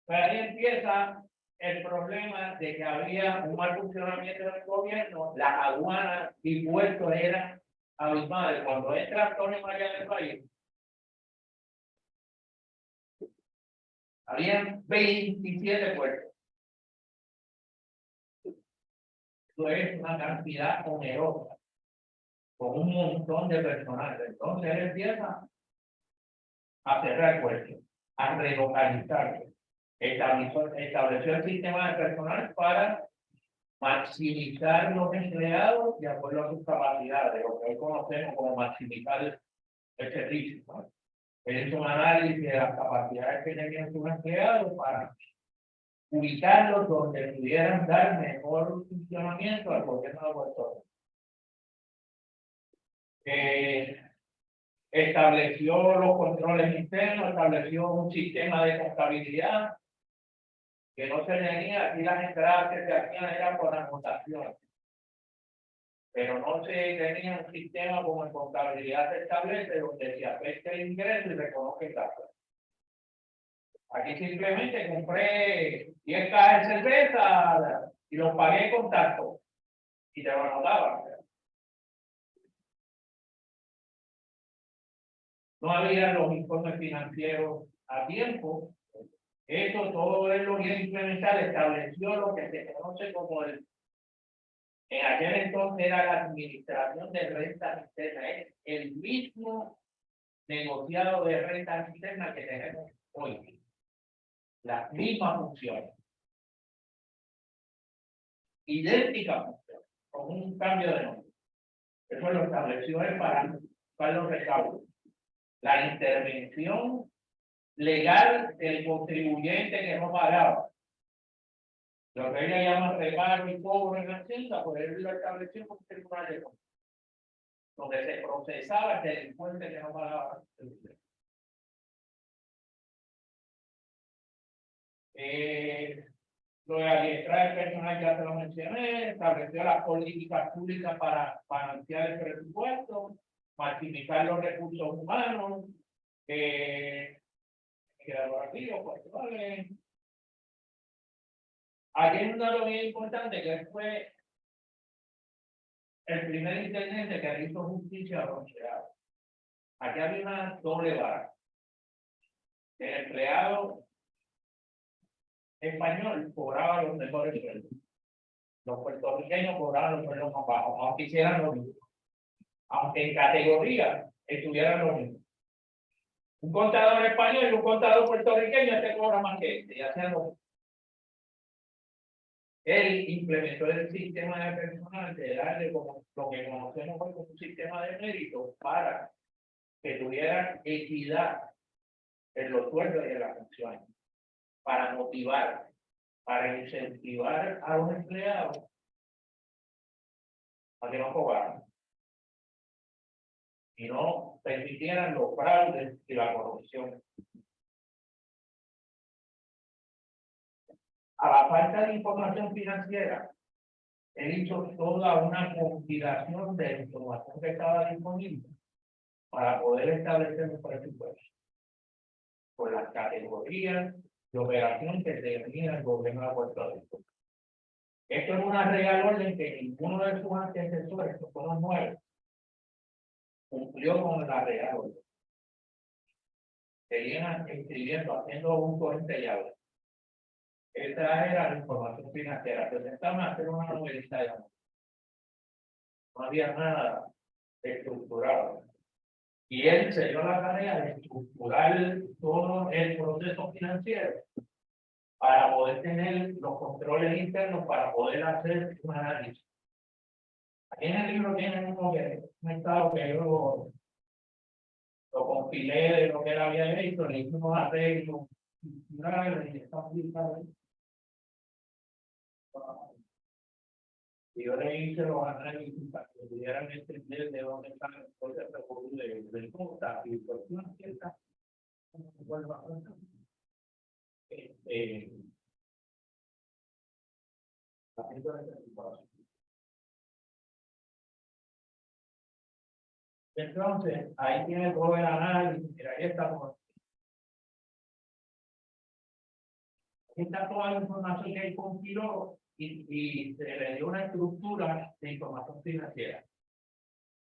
Pero ahí empieza el problema de que había un mal funcionamiento del gobierno, las aduanas y puertos eran abismales. Cuando entra Antonio María del Valle, habían 27 puertos. Eso es una cantidad onerosa, con un montón de personal. Entonces él empieza a cerrar puertos, a relocalizarlo. Estableció el sistema de personal para maximizar los empleados de acuerdo a sus capacidades, lo que hoy conocemos como maximizar el servicio, ¿no? Es un análisis de las capacidades que tenían sus empleados para ubicarlos donde pudieran dar mejor funcionamiento al gobierno de Puerto Rico. Estableció los controles internos, estableció un sistema de contabilidad que no se tenía. Aquí las entradas que se hacían eran por anotación, pero no se tenía un sistema como en contabilidad se establece donde se afecta el ingreso y reconoce el gasto. Aquí simplemente compré 10 cajas de cerveza y los pagué con tacto. Y te lo anotaban. No había los informes financieros a tiempo. Esto todo él lo quiere implementar, estableció lo que se conoce como en aquel entonces era la administración de rentas internas, es el mismo negociado de rentas internas que tenemos hoy. Las mismas funciones. Idénticas funciones, con un cambio de nombre. Eso lo estableció él para los recaudos. La intervención legal del contribuyente que no pagaba. Lo que ellos llaman reparo y cobro en Hacienda, pues él lo estableció con tribunal de cuentas, donde se procesaba el delincuente que no pagaba. Lo de adiestrar el personal ya te lo mencioné, estableció las políticas públicas para balancear el presupuesto, maximizar los recursos humanos, laboratorios, culturales. Aquí hay un dato bien importante que fue el primer intendente que hizo justicia a los empleados. Aquí había una doble vara. El empleado español cobraba los mejores sueldos. Los puertorriqueños cobraban los sueldos más bajos, aunque hicieran lo mismo. Aunque en categoría estuvieran lo mismo. Un contador español y un contador puertorriqueño te cobra más que este, y hacían lo mismo. Él implementó el sistema de personal de darle como lo que conocemos hoy como un sistema de mérito para que tuvieran equidad en los sueldos y en las funciones, para motivar, para incentivar a los empleados a que no cobraran y no permitieran los fraudes y la corrupción. A la falta de información financiera, él hizo toda una compilación de información que estaba disponible para poder establecer un presupuesto por las categorías de operación que tenía el gobierno de Puerto Rico. Esto es una real orden que ninguno de sus antecesores, que fueron 9, cumplió con la real orden. Seguían escribiendo, haciendo un corte llave. Esa era la información financiera. Presentaban a hacer una novelista de amor. No había nada estructurado. Y él se dio la tarea de estructurar todo el proceso financiero para poder tener los controles internos, para poder hacer un análisis. Aquí en el libro tienen un estado que yo lo compilé de lo que él había hecho, le hicimos arreglos, y está publicado. Y yo le hice los análisis para que pudieran entender de dónde están las cosas de conta y por una cierta. Entonces, ahí tiene todo el análisis. Mira, ahí estamos. Aquí está toda la información que él compiló y se le dio una estructura de información financiera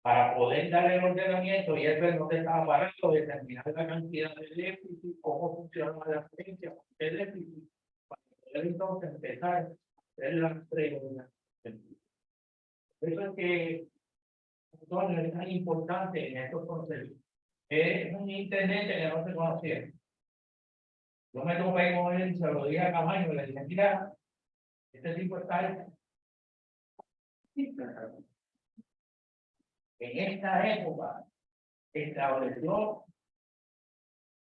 para poder darle el ordenamiento y él ver dónde estaba parado, determinar la cantidad de déficit, cómo funciona la agencia, el déficit, para poder entonces empezar a hacer las preguntas. Eso es que Antonio es tan importante en estos procesos. Es un intendente que no se conocía. Yo me topé con él, se lo dije a Camaño, le dije, mira, este tipo está en esta época estableció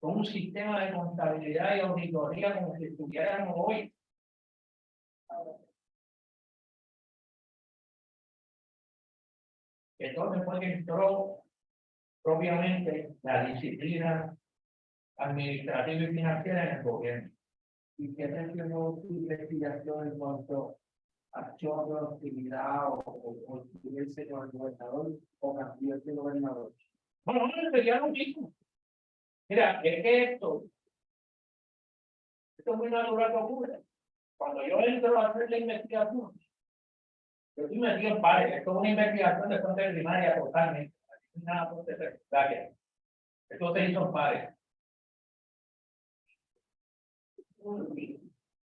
un sistema de contabilidad y auditoría como si estuviéramos hoy. Entonces fue que entró propiamente la disciplina administrativa y financiera en el gobierno. ¿Y qué mencionó su investigación en cuanto a acción de hostilidad o el señor gobernador o cambió de gobernador? Bueno, sería lo mismo. Mira, es que esto Esto es muy natural que ocurre. Cuando yo entro a hacer la investigación, yo estoy metido en pares. Esto es una investigación de fuente primaria totalmente. No es nada fuente secundaria. Esto se hizo en pares.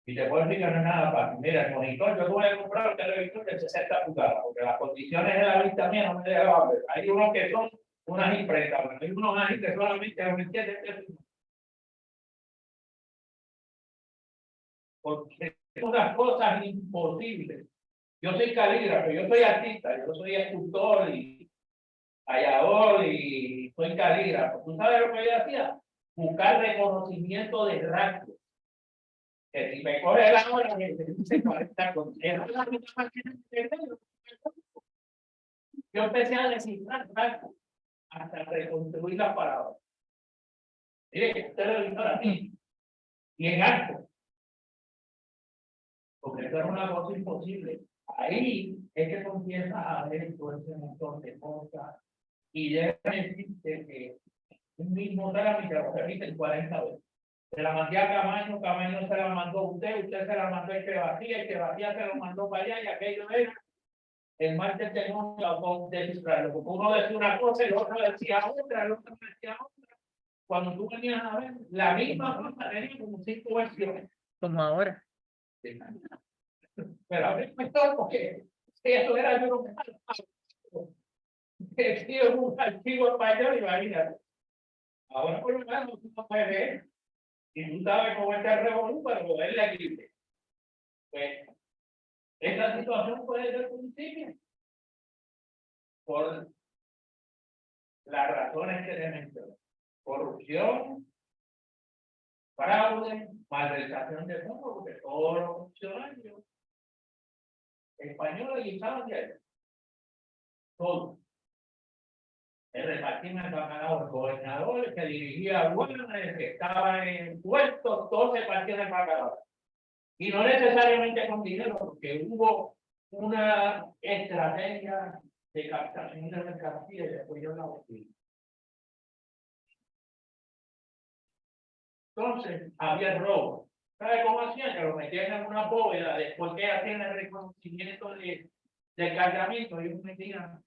Y te puedo decir que no es nada fácil. Mira, el monitor, yo tuve que comprar un televisor de 60 pulgadas, porque las condiciones de la vista mía no me dejaban ver. Hay unos que son unas impresas, pero hay unos ahí que solamente me entienden. Porque son unas cosas imposibles. Yo soy calígrafo, yo soy artista, yo soy escultor y tallador y soy calígrafo. ¿Tú sabes lo que yo hacía? Buscar reconocimiento de rasgos. Que si me coge la hora, me dice 40 con yo empecé a descifrar rasgos hasta reconstruir las palabras. Mire, que usted lo hizo aquí, y en alto. Porque eso era una cosa imposible. Ahí es que comienza a ver todo ese montón de cosas. Y debe decirte que un mismo trámite lo repiten 40 veces. Se la mandé a Camaño, Camaño se la mandó a usted se la mandó a el que vacía se lo mandó para allá y aquello era. El martes tenemos la opción de descifrarlo, porque uno decía una cosa y el otro decía otra, el otro decía otra. Cuando tú venías a ver, la misma cosa tenía como 5 versiones. Como ahora. Pero a ver, porque eso era yo que un archivo español, imagínate. Ahora por lo menos tú no puedes ver y tú sabes cómo está el revolú para poderle aquí. Pues esta situación puede ser principio por las razones que te mencioné: corrupción, fraude, malversación de fondos, porque todos los funcionarios españoles guisaban de ahí. Todo. El repartimento el bacalao, el gobernador, el que dirigía aduanas, el que estaba en el puerto, todos se partían el bacalao. Y no necesariamente con dinero, porque hubo una estrategia de captación de mercancía y después yo la volví. Entonces, había robo. ¿Sabe cómo hacían? Que lo metían en una bóveda, después que hacían el reconocimiento de cargamento, ellos metían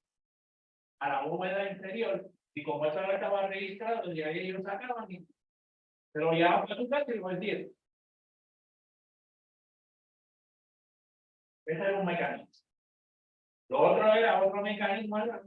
a la bóveda interior, y como eso no estaba registrado, de ahí ellos sacaban y se lo llevaban a su casa y lo vendían. Ese era un mecanismo. Lo otro era otro mecanismo, era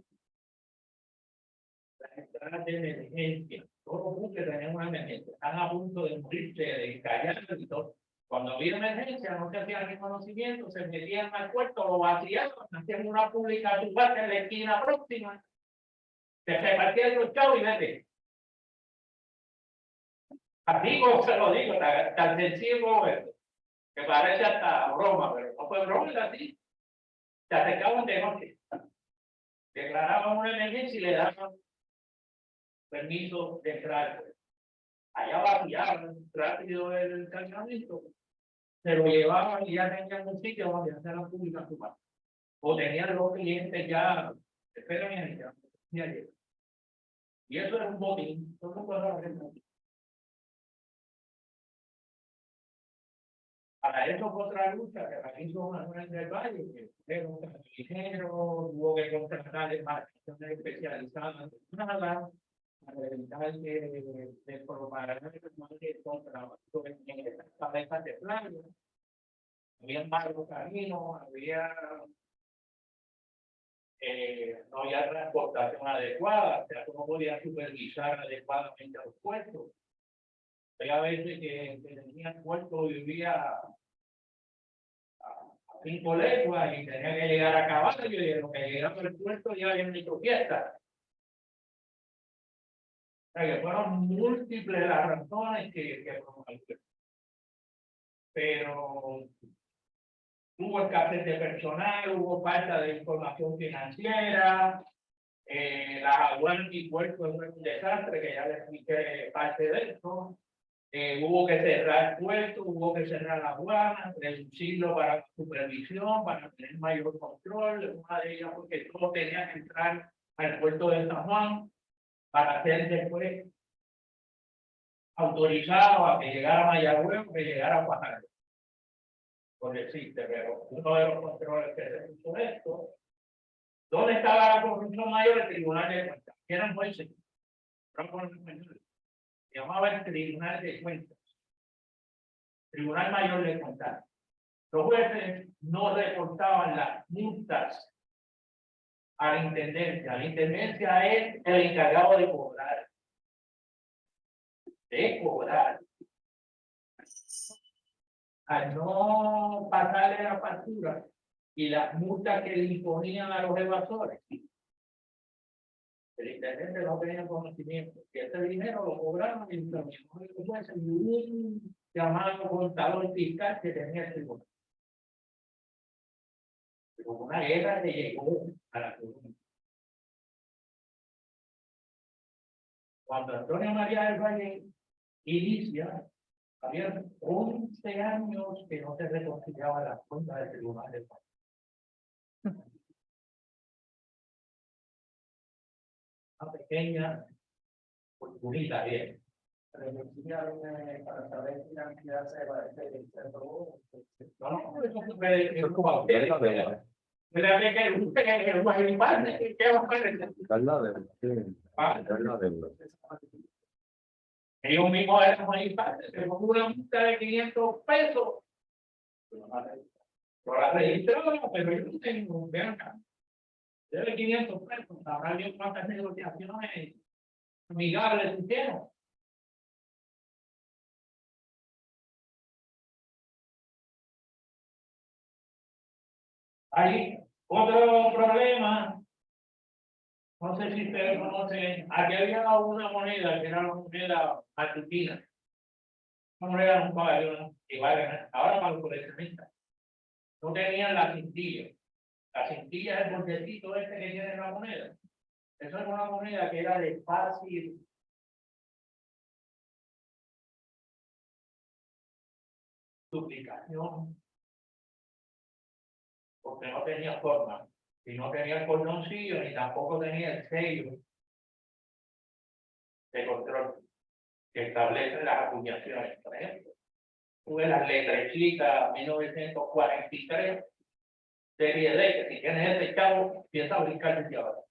las entradas de emergencia. Todos los buques tenían una emergencia, están a punto de morirse, de callar y todo. Cuando había emergencia, no se hacían reconocimiento, se metían al puerto, lo vaciaban, hacían una pública subasta en la esquina próxima, se repartían los chavos y vete. Así como se lo digo, tan sencillo como esto, que parece hasta broma, pero no fue broma, es así. Se acercaban de noche, declaraban una emergencia y le daban permiso de entrar. Allá vaciaban rápido el cargamento, se lo llevaban y ya tenían un sitio donde hacer la pública subasta. O tenían los clientes ya, esperen ya. Y eso es un botín. Para eso fue otra lucha que la hizo Manuel del Valle, que era un dinero, hubo que contratar embarcaciones especializadas en nada, para evitar que propagar el contrabando en estas cabezas de playa. Había malos caminos, no había transportación adecuada, o sea, tú no podías supervisar adecuadamente a los puertos. Había veces que tenía el puerto vivía a 5 leguas y tenía que llegar a caballo, y de lo que llegaba al puerto ya había microfiestas. O sea, que fueron múltiples las razones que promovieron. Pero hubo escasez de personal, hubo falta de información financiera, las aduanas y puertos fue un desastre, que ya les expliqué parte de esto. Hubo que cerrar puertos, hubo que cerrar aduanas, reducirlo para supervisión, para tener mayor control. Una de ellas porque todos tenían que entrar al puerto de San Juan para hacer después autorizado a que llegara a Mayagüez o que llegara a Guajardo. Porque existe, pero uno de los controles que se puso esto, ¿dónde estaba la corrupción mayor? El Tribunal de Cuentas. Que eran jueces. Se llamaba el Tribunal de Cuentas. Tribunal Mayor de Cuentas. Los jueces no reportaban las multas a la intendencia. La intendencia es el encargado de cobrar. De cobrar. Al no pasarle la factura y las multas que le imponían a los evasores, el intendente no tenía conocimiento que ese dinero lo cobraban y un llamado contador fiscal que tenía el tribunal. Pero una guerra que llegó a la tribuna. Cuando Antonio María del Valle inicia, había 11 años que no se reconciliaba la cuenta del Tribunal de Cuentas. Una pequeña oportunidad bien. Para saber si la entidad se va a hacer. No, eso es como ustedes. Mira, que va a hacer. Ellos mismos eran muy fáciles, se pongo una multa de 500 pesos. Yo la registró, pero yo no tengo, vean acá. Debe 500 pesos, habrá bien cuántas negociaciones amigables hicieron. Hay otro problema. No sé si ustedes conocen, aquí había una moneda que era la moneda matutina. Una moneda de un caballo, igual, ahora para los coleccionistas. No tenían la cintilla. La cintilla es el bordecito este que tiene la moneda. Eso es una moneda que era de fácil duplicación. Porque no tenía forma. Y no tenía el cordoncillo, ni tampoco tenía el sello de control que establece las acuñaciones. Por ejemplo, tuve las letrecitas 1943, serie D, que si tienes ese chavo, empieza a brincar desde ahora.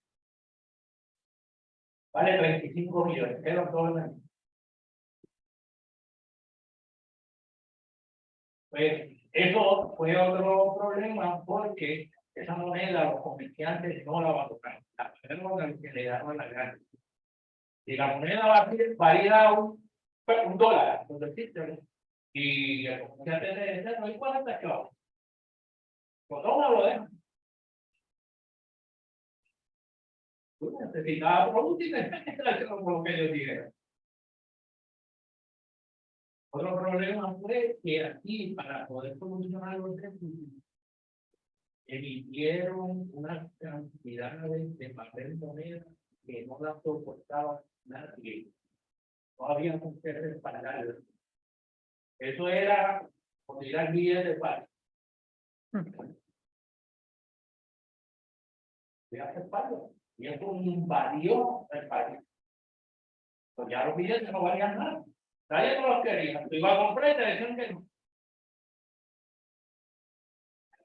Vale 35 millones, ¿qué los dólares? Pues eso fue otro problema porque esa moneda los comerciantes no la van a tocar. La moneda que le daban la gana. Y la moneda va a ser válida un dólar, donde existe. Y el comerciante le dice, no hay 40 chavos. Pues toma, lo dejan. Tú necesitabas producto y necesitas por lo que ellos dijeron. Otro problema fue que aquí, para poder solucionar los déficits, emitieron una cantidad de papel moneda que no la soportaba nadie. No había con qué respaldarlo. Eso era como ir al billete de paz. Voy a hacer pago. Y eso invadió el país. Pues ya los billetes no valían nada. Nadie no los quería. Tú ibas a comprar y te decían que no.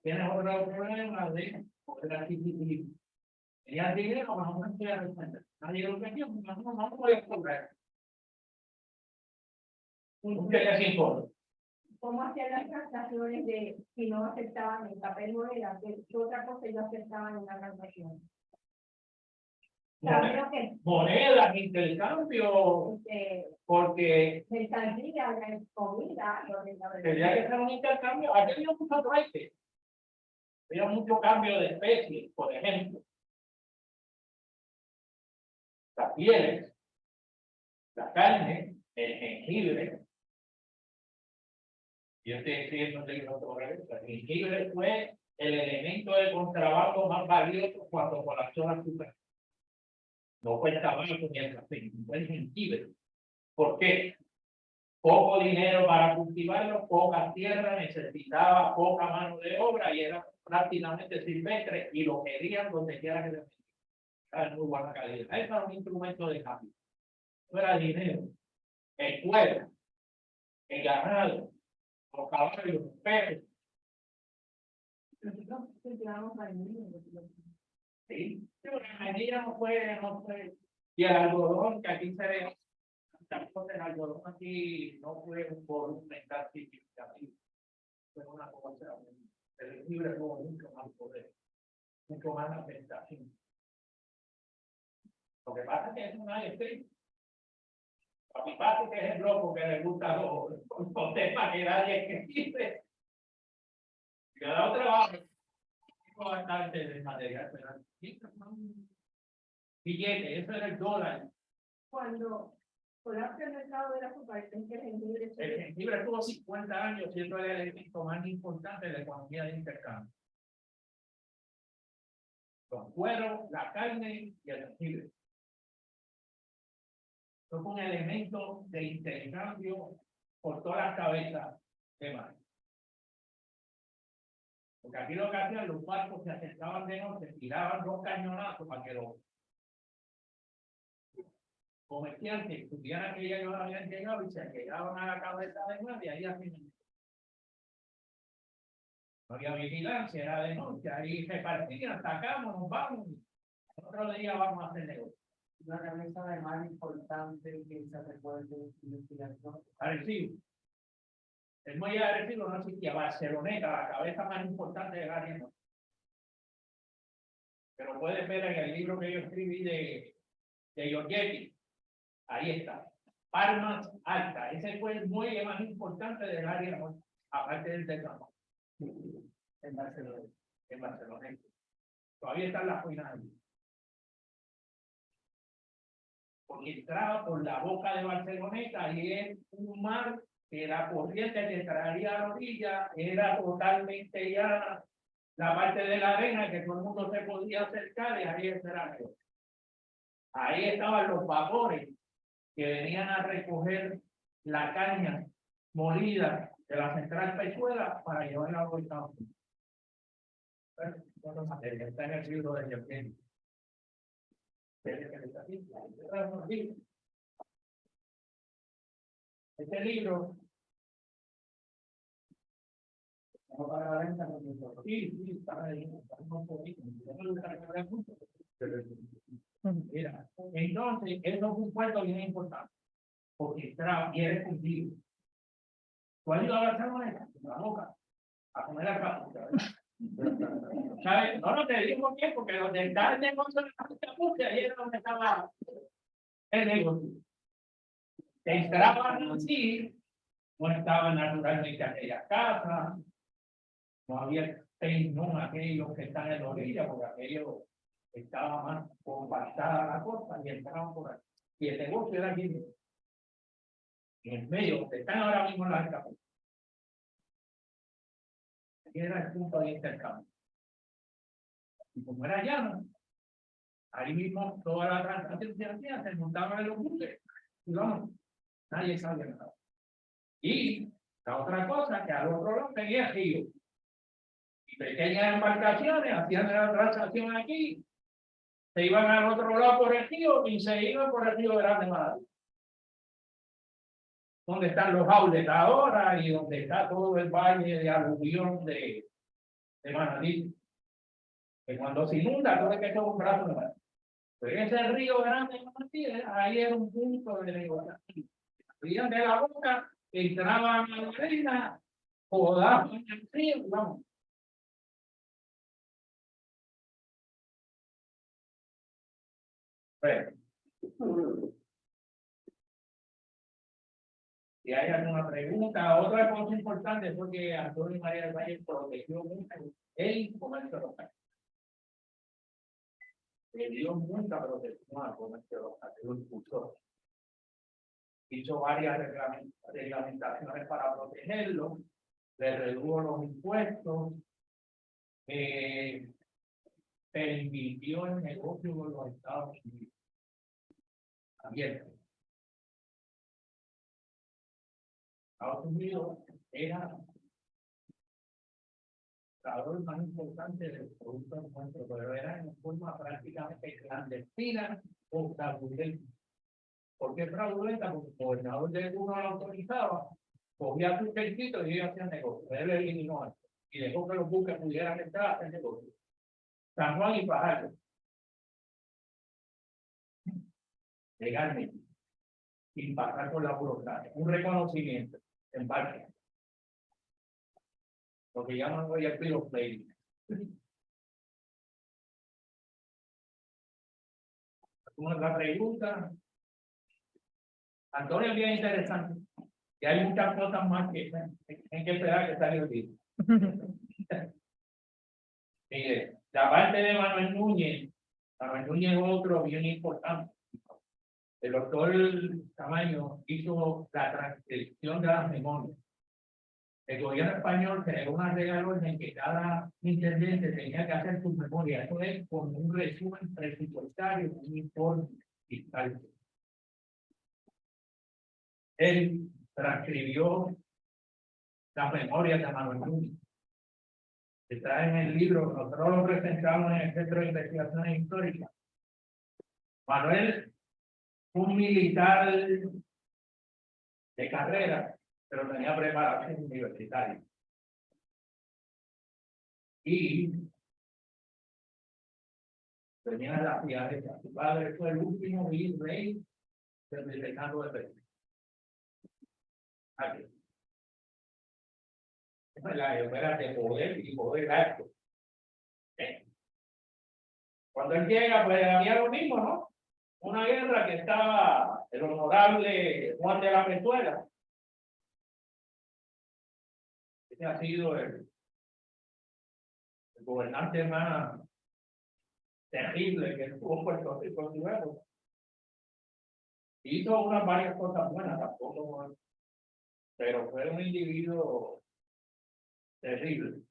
Tienes otro problema de poder adquisitivo. Tenías dinero, más o menos te das cuenta. Nadie lo quería, no voy a comprar. Sin fondo. ¿Cómo hacían las transacciones de si no aceptaban el papel moneda? ¿Qué otra cosa ellos aceptaban en la transacción? Sabemos que Monedas, intercambio, porque mercancía, comida, tendría que ser un intercambio. Aquí había mucho trueque. Había mucho cambio de especies, por ejemplo. Las pieles, la carne, el jengibre. Yo estoy escribiendo un libro sobre eso. El jengibre fue el elemento de contrabando más valioso cuando colapsó la azúcar. No fue el tabaco ni el café, fue el jengibre. ¿Por qué? Poco dinero para cultivarlo, poca tierra, necesitaba poca mano de obra y era prácticamente silvestre y lo querían donde quiera que se metiera. Era de muy buena calidad. Eso era un instrumento de cambio. No era dinero, el cuero, el ganado, los caballos, los perros. Nosotros cultivamos vainilla. Sí, pero la vainilla no fue. Y el algodón, que aquí se ve, el algodón aquí no fue un volumen tan significativo. Fue una cosa, el libre tuvo mucho más poder, mucho más aceptación. Lo que pasa es que es un escrito. A mi padre, que es el loco que le gusta los temas que nadie escribe. Y a la otra va bastante de material, pero billete, eso era el dólar. Cuando colapsa el mercado de la superficie, El jengibre estuvo 50 años siendo el elemento más importante de la economía de intercambio. Los cueros, la carne y el jengibre. Son un elemento de intercambio por todas las cabezas de mar. Porque aquí lo que hacían los barcos se acercaban de noche, tiraban 2 cañonazos para que los comerciantes supieran que ellos habían llegado y se llegaban a la cabeza de mar y ahí hacían. No había vigilancia, era de noche, ahí se partían, sacamos, nos vamos. Otro día vamos a hacer negocio. La cabeza de mar importante que se recuerde de investigación. Arecibo. El muelle de Arecibo no existía. Barceloneta, la cabeza más importante del área norte. Pero puedes ver en el libro que yo escribí de Giorgetti. Ahí está. Palmas Alta. Ese fue el muelle más importante del área norte, aparte del Tecamo. En Barcelona. En Barcelona. Todavía están las finales. Porque entraba por la boca de Barceloneta y es un mar que la corriente que traía a la orilla era totalmente llana, la parte de la arena que todo el mundo se podía acercar y ahí era. Ahí estaban los vapores que venían a recoger la caña molida de la central Pechuela para llevarla a los Estados Unidos. Está en el libro de Giorgetti. Este libro no para la venta, sí, está ahí, un poquito. Mira, entonces, eso es un puerto bien importante, porque entraba y eres cumplido. ¿Tú has ido a Barcelona? La boca, a comer la casa. ¿Sabes? No te digo bien, porque donde está el negocio de la puta, ahí era donde estaba el negocio. Entraban así, no estaban naturalmente aquellas casas, no había no aquellos que están en la orilla, porque aquello estaba más compactada la cosa y entraban por aquí. Y el negocio era aquí, en el medio, donde están ahora mismo las escapas. Aquí era el punto de intercambio. Y como era llano, ahí mismo toda la transacción se hacía, se montaban en los buses y vamos, nadie sabía nada. Y la otra cosa, que al otro lado tenía río. Y pequeñas embarcaciones hacían la transacción aquí, se iban al otro lado por el río y se iban por el río Grande Manatí. Donde están los outlets ahora y donde está todo el valle de aluvión de Manatí. Que cuando se inunda, todo es que es un brazo de mar. Pero ese río Grande de Manatí, ahí era un punto de negociación. Salían de la boca, entraban a la arena, podaban en el río, vamos. Bueno. Si hay alguna pregunta, otra cosa importante fue que Antonio María del Valle protegió mucho el comercio local. Le dio mucha protección al comercio local, lo impulsó. Hizo varias reglamentaciones para protegerlo, le redujo los impuestos, permitió el negocio con los Estados Unidos. Abierto. Estados Unidos era el más importante del producto nuestro, pero era en forma prácticamente clandestina o fraudulenta. ¿Por qué fraudulenta? Porque el gobernador de turno la autorizaba, cogía sus cerquitos y ellos hacían negocio. Él eliminó eso y dejó que los buques pudieran entrar a hacer negocio. San Juan y Fajardo. Legalmente. Sin pasar por la burocracia. Un reconocimiento en parte. Lo que llaman hoy el Pilo Play. Otra pregunta. Antonio, es bien interesante. Y hay muchas cosas más que hay que esperar que salga el libro. Mire, la parte de Manuel Núñez es otro bien importante. El doctor Tamayo hizo la transcripción de las memorias. El gobierno español generó una regla en que cada intendente tenía que hacer sus memorias. Eso es como un resumen presupuestario, un informe fiscal. Él transcribió las memorias de Manuel Núñez. Está en el libro, nosotros lo presentamos en el Centro de Investigaciones Históricas. Manuel, un militar de carrera, pero tenía preparación universitaria. Y tenía la fiadeza. Su padre fue el último virrey del Virreinato de Perú. Aquí. Esa es la esfera de poder y poder alto. Cuando él llega, pues había lo mismo, ¿no? Una guerra que estaba el honorable Juan de la Pezuela. Este ha sido el gobernante más terrible que tuvo Puerto Rico luego. Hizo unas varias cosas buenas, tampoco, pero fue un individuo terrible.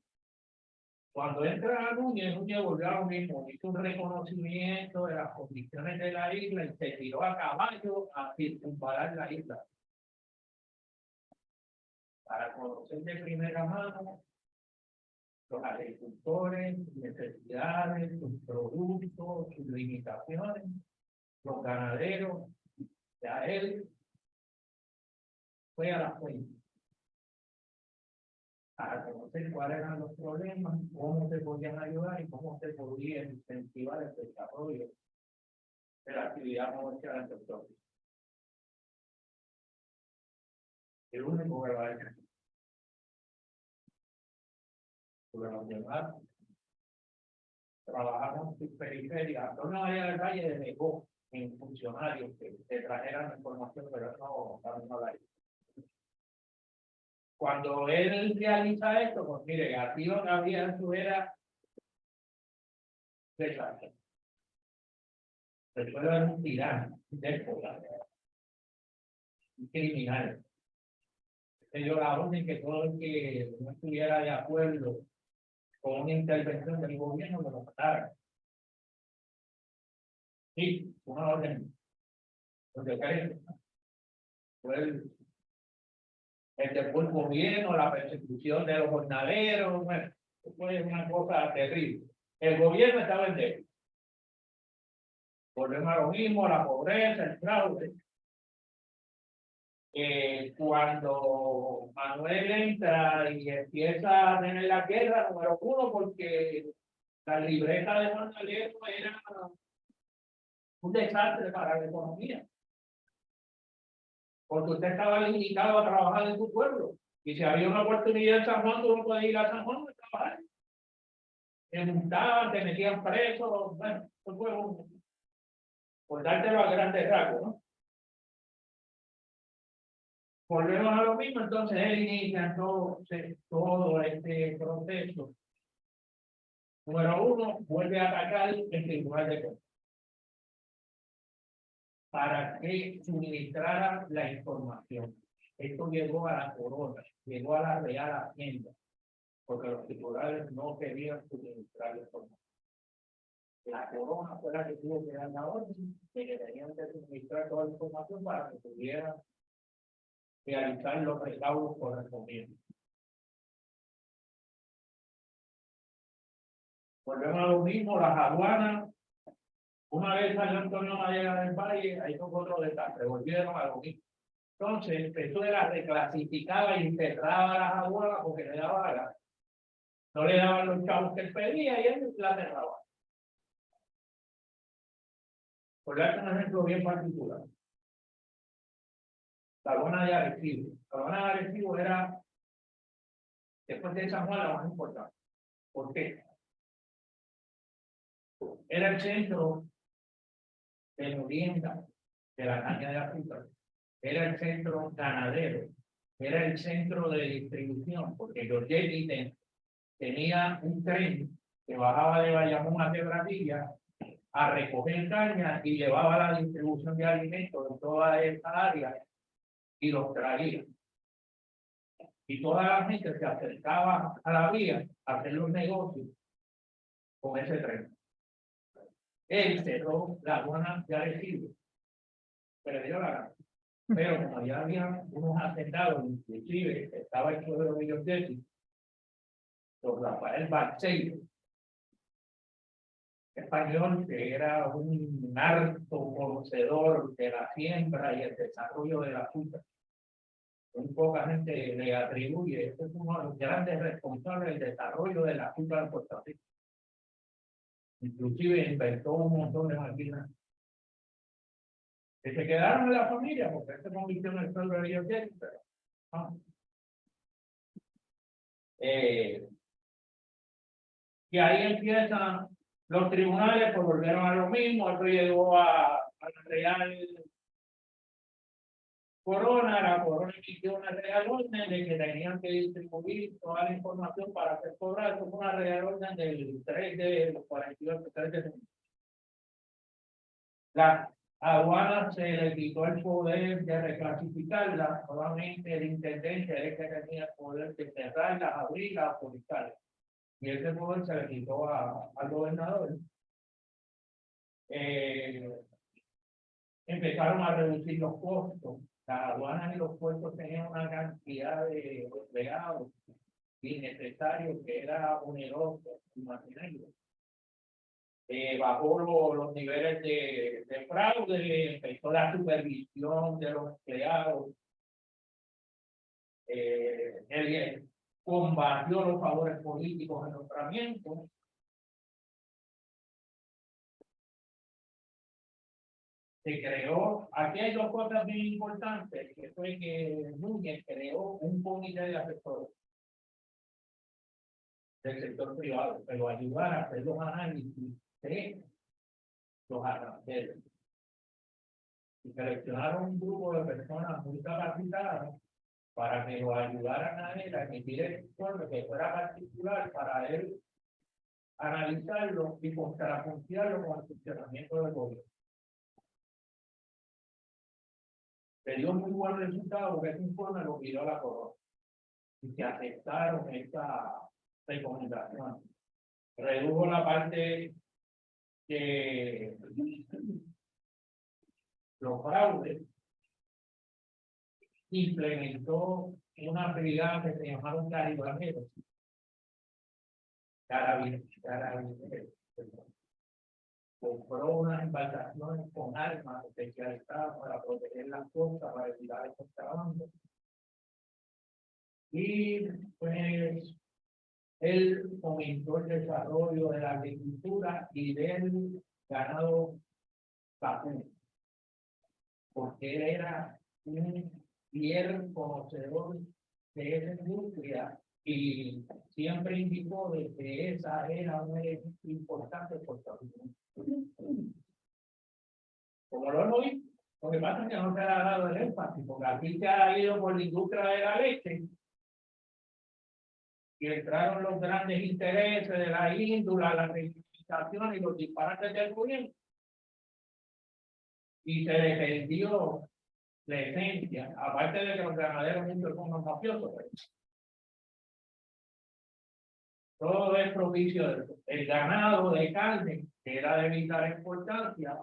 Cuando entra a Núñez volvió a lo mismo, hizo un reconocimiento de las condiciones de la isla y se tiró a caballo a circunvalar la isla. Para conocer de primera mano los agricultores, sus necesidades, sus productos, sus limitaciones, los ganaderos. Ya él fue a la fuente para conocer cuáles eran los problemas, cómo se podían ayudar y cómo se podía incentivar el desarrollo de la actividad comercial en el sector. El único que va a decir. Los demás trabajamos en periferia. No había el valle de negó en funcionarios que trajeran información, pero no la hizo. Cuando él realiza esto, pues mire, aquí lo que había eso era desastre. Después de un tirano, un déspota, un criminal. Ellos la orden que todo el que no estuviera de acuerdo con una intervención del gobierno lo mataran. Sí, una orden. Porque fue el después del gobierno, la persecución de los jornaleros, bueno, fue una cosa terrible. El gobierno estaba en déficit. Volvemos a lo mismo, la pobreza, el fraude. Cuando Manuel entra y empieza a tener la guerra, número uno, porque la libreta de jornaleros era un desastre para la economía. Porque usted estaba limitado a trabajar en su pueblo. Y si había una oportunidad en San Juan, tú no podías ir a San Juan a trabajar. Te multaban, te metían presos. Bueno, eso fue por dártelo a grandes rasgos, ¿no? Volvemos a lo mismo, entonces él inicia todo este proceso. Número uno, vuelve a atacar el Tribunal de Cuentas para que suministrara la información. Esto llegó a la corona, llegó a la Real Hacienda, porque los tribunales no querían suministrar la información. La corona fue la que tuvo que dar la orden de que tenían que suministrar toda la información para que pudieran realizar los recaudos correspondientes. Volvemos a lo mismo, las aduanas Una vez salió Antonio Noriega del Valle, ahí tocó otro detalle, volvieron a lo mismo. Entonces, eso era reclasificaba y cerraba las aguas porque le daba la gana. No le daban los chavos que él pedía y él la cerraba. Por darte un ejemplo bien particular. La Laguna de Arecibo. La Laguna de Arecibo era, después de San Juan, la más importante. ¿Por qué? Era el centro de molienda de la caña de azúcar. Era el centro ganadero. Era el centro de distribución, porque Giorgetti tenía un tren que bajaba de Bayamón a Quebradilla a recoger caña y llevaba la distribución de alimentos en toda esta área y los traía. Y toda la gente se acercaba a la vía a hacer los negocios con ese tren. Él cerró la aduana de Arecibo, perdió la gana. Pero como ya había unos atentados, inclusive estaba el pueblo de Giorgetti, don Rafael Barceiro, español que era un harto conocedor de la siembra y el desarrollo de la azúcar. Muy poca gente le atribuye, este es uno de los grandes responsables del desarrollo de la azúcar en Puerto Rico. Inclusive inventó un montón de máquinas que se quedaron en la familia, porque se convirtió en el pueblo de Giorgetti, pero no. Y ahí empiezan los tribunales, pues volvieron a lo mismo, esto llegó a la Real Corona, la Corona emitió una Real Orden de que tenían que distribuir toda la información para hacer cobrar, como una Real Orden del 3 de 48, 3 de junio. La aduana se le quitó el poder de reclasificarla, solamente el intendente es el que tenía el poder de cerrarlas, abrirlas, publicarlas. Y ese poder se le quitó al gobernador. Empezaron a reducir los costos. Las aduanas y los puertos tenían una cantidad de empleados innecesarios que era oneroso, imagínense. Bajó los niveles de fraude, empezó la supervisión de los empleados, combatió los favores políticos en nombramientos. Se creó, aquí hay dos cosas bien importantes, que fue que Núñez creó un comité de asesores del sector privado, pero ayudar a hacer los análisis de los aranceles. Y seleccionaron un grupo de personas muy capacitadas para que lo ayudaran a él a emitir el informe que fuera particular para él analizarlo y contrapuntearlo con el funcionamiento del gobierno. Se dio muy buen resultado porque ese informe lo pidió la Corona y se aceptaron esta recomendación. Redujo la parte que los fraudes, implementó una brigada que se llamaron carabineros. Compró unas embarcaciones con armas especializadas para proteger las costas, para evitar el contrabando. Y pues él fomentó el desarrollo de la agricultura y del ganado vacuno, porque él era un fiel conocedor de esa industria y siempre indicó de que esa era una importante exportación. Como lo hemos visto, lo que pasa es que no se ha dado el énfasis, porque aquí se ha ido por la industria de la leche y entraron los grandes intereses de la índula, la reivindicación y los disparates del gobierno. Y se defendió la esencia, aparte de que los ganaderos muchos son los mafiosos. Todo es propicio del ganado de carne, que era de vital importancia,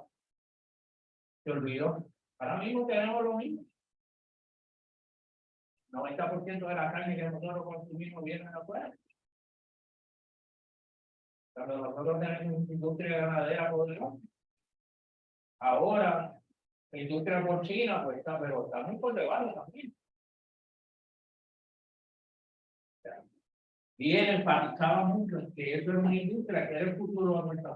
se olvidó. Ahora mismo tenemos lo mismo. 90% de la carne que nosotros consumimos viene de afuera. Cuando nosotros tenemos una industria ganadera poderosa, Ahora, la industria porcina, pues está, pero está muy por debajo también. Y él enfatizaba mucho en que eso es una industria que era el futuro de nuestra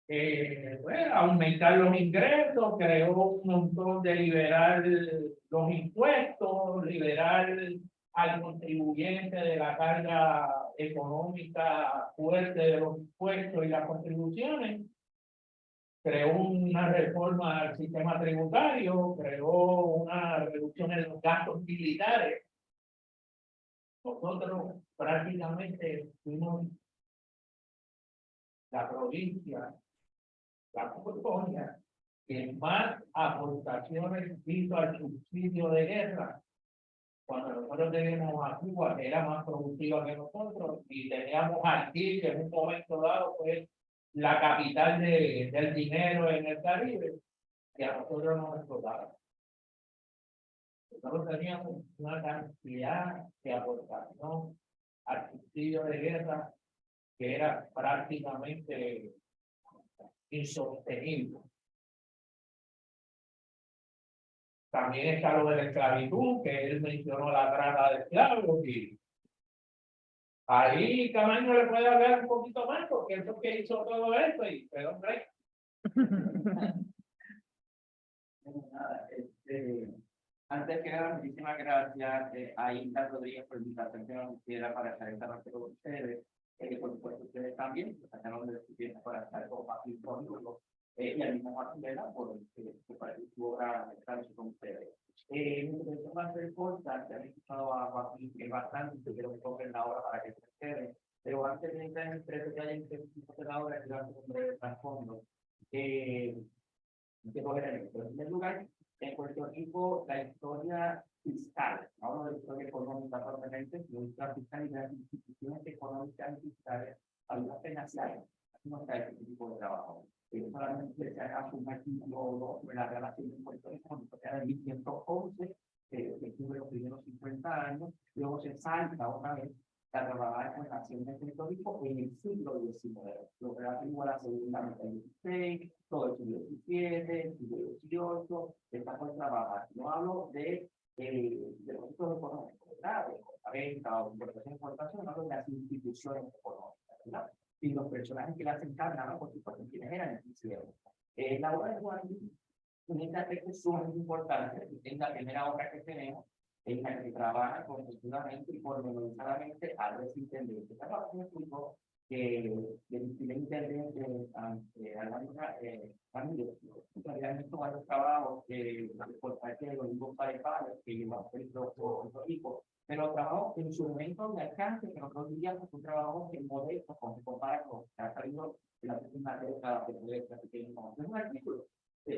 vida. Bueno, aumentar los ingresos, creó un montón de liberar los impuestos, liberar al contribuyente de la carga económica fuerte de los impuestos y las contribuciones, creó una reforma al sistema tributario, creó una reducción en los gastos militares. Nosotros prácticamente fuimos la provincia, la colonia, que más aportaciones hizo al subsidio de guerra, cuando nosotros teníamos a Cuba, que era más productiva que nosotros, y teníamos aquí, que en un momento dado fue la capital del dinero en el Caribe, que a nosotros nos explotaba. Nosotros teníamos una cantidad de aportación al subsidio de guerra que era prácticamente insostenible. También está lo de la esclavitud, que él mencionó la trata de esclavos, y ahí Camaño le puede hablar un poquito más, porque es lo que hizo todo esto, y perdón, Rey. Nada, antes que nada, muchísimas gracias a Inda Rodríguez por la invitación que nos hiciera para estar esta noche con ustedes. Por supuesto, ustedes también, que sacaron de su tiempo para estar compartiendo conmigo. Y al mismo Marcela, por su obra con ustedes. Mi intención va a ser corta, se han escuchado a Joaquín bastante, y quiero que toquen la obra para que se quede. Pero antes de entrar en el precio que hay en la obra, quiero hacer un breve trasfondo. En primer lugar, en Puerto Rico, la historia fiscal, hablo de la historia económica probablemente, la historia fiscal y las instituciones económicas y fiscales, algunas apenas hay, no está este tipo de trabajo. Solamente se haga un artículo sobre la relación de Puerto Rico, que era en 1111, que tuve los primeros 50 años, luego se salta otra vez a trabajar con la nación de Puerto Rico en el siglo XIX, lo relativo a la segunda mitad del XVI, todo el siglo XVII, el siglo XVIII, está por trabajar. No hablo de los hechos económicos, ¿verdad? De la venta o importación, hablo de las instituciones económicas, ¿verdad? Y los personajes que las encarnan, por supuesto, quienes eran el hicieron. La obra de Juan en este aspecto es sumamente importante, es la primera obra que tenemos en la que trabaja conjuntamente y pormenorizadamente a los intendentes. Trabajo me explicó que el intendente Ramírez habían hecho varios trabajos por parte de los mismos padres que llevan Puerto Rico, pero trabajos en su momento de alcance, que nosotros diríamos un trabajo que modesto, con se compara con que ha salido de la última década de poder que tenemos. Es un artículo,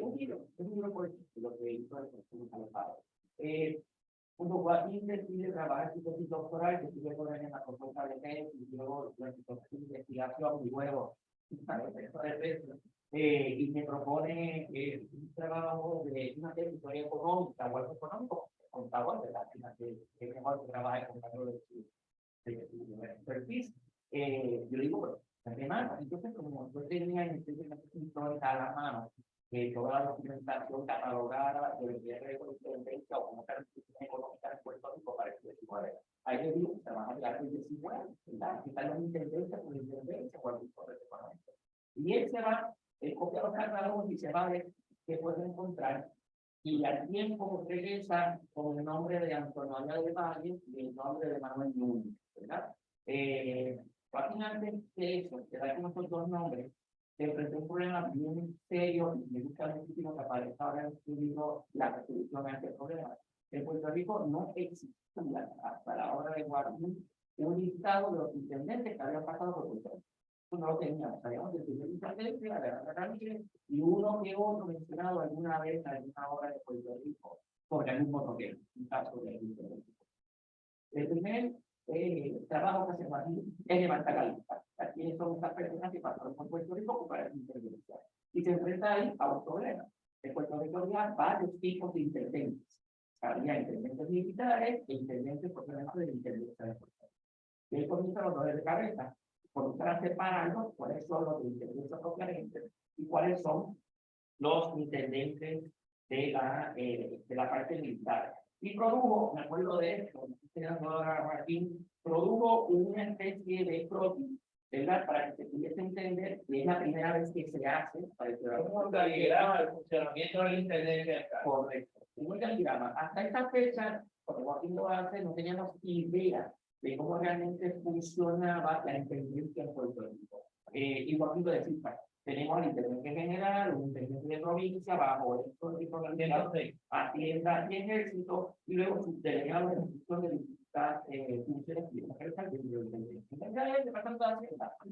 un libro por lo que hizo el Instituto Padre. Cuando Joaquín decide trabajar su tesis doctoral, que sigue con él en la propuesta de tesis, y luego la investigación, y luego y me propone un trabajo de una tesis de historia económica o algo económico, contador, ¿verdad? Que es mejor que trabaje con valor de su expertise. Yo digo, bueno, además, entonces, como yo tenía en el histórica a la mano, toda la documentación catalogada de la intendencia o como tal económica de Puerto Rico para el 19. Ahí le digo, se van a hablar del 19, ¿verdad? Están las intendencias por intendencia o algún poder económico. Y él se va, él copia los catálogos y se va a ver qué puede encontrar. Y al tiempo regresa con el nombre de Antonio de Valle y el nombre de Manuel Núñez, ¿verdad? Antes de eso, que da con estos dos nombres, se enfrentó un problema bien serio y me gusta muchísimo que aparezca ahora en su libro la resolución a este problema. En Puerto Rico no existía hasta la hora de Guadalupe un listado de los intendentes que habían pasado por Puerto Rico. No lo teníamos, sabíamos del primer intendente, la de Ramírez, y uno que otro mencionado alguna vez en alguna obra de Puerto Rico, por el mismo toque, un caso de intendente. El primer trabajo que se va a hacer es levantar la lista. Aquí son estas personas que pasaron por Puerto Rico para la intervención. Y se enfrenta ahí a un problema. En Puerto Rico había varios tipos de intendentes. Había intendentes militares e intendentes por ejemplo de la intendencia de Puerto Rico. Y ahí comienzan los dolores de cabeza. para separarlos, cuáles son los intendentes propiamente y cuáles son los intendentes de la parte militar. Y produjo, me acuerdo de esto, el senador Martín, produjo una especie de croquis, ¿verdad? Para que se pudiese entender que es la primera vez que se hace para el organigrama el funcionamiento de la intendencia acá. correcto. Un organigrama. Hasta esta fecha, porque Joaquín lo hace, no teníamos idea de cómo realmente funcionaba la intendencia en Puerto Rico. Y Joaquín lo decía, tenemos al intendente general, un intendente de provincia, bajo esto tipo de Hacienda y Ejército, y luego sus delegados de función de distintas funciones y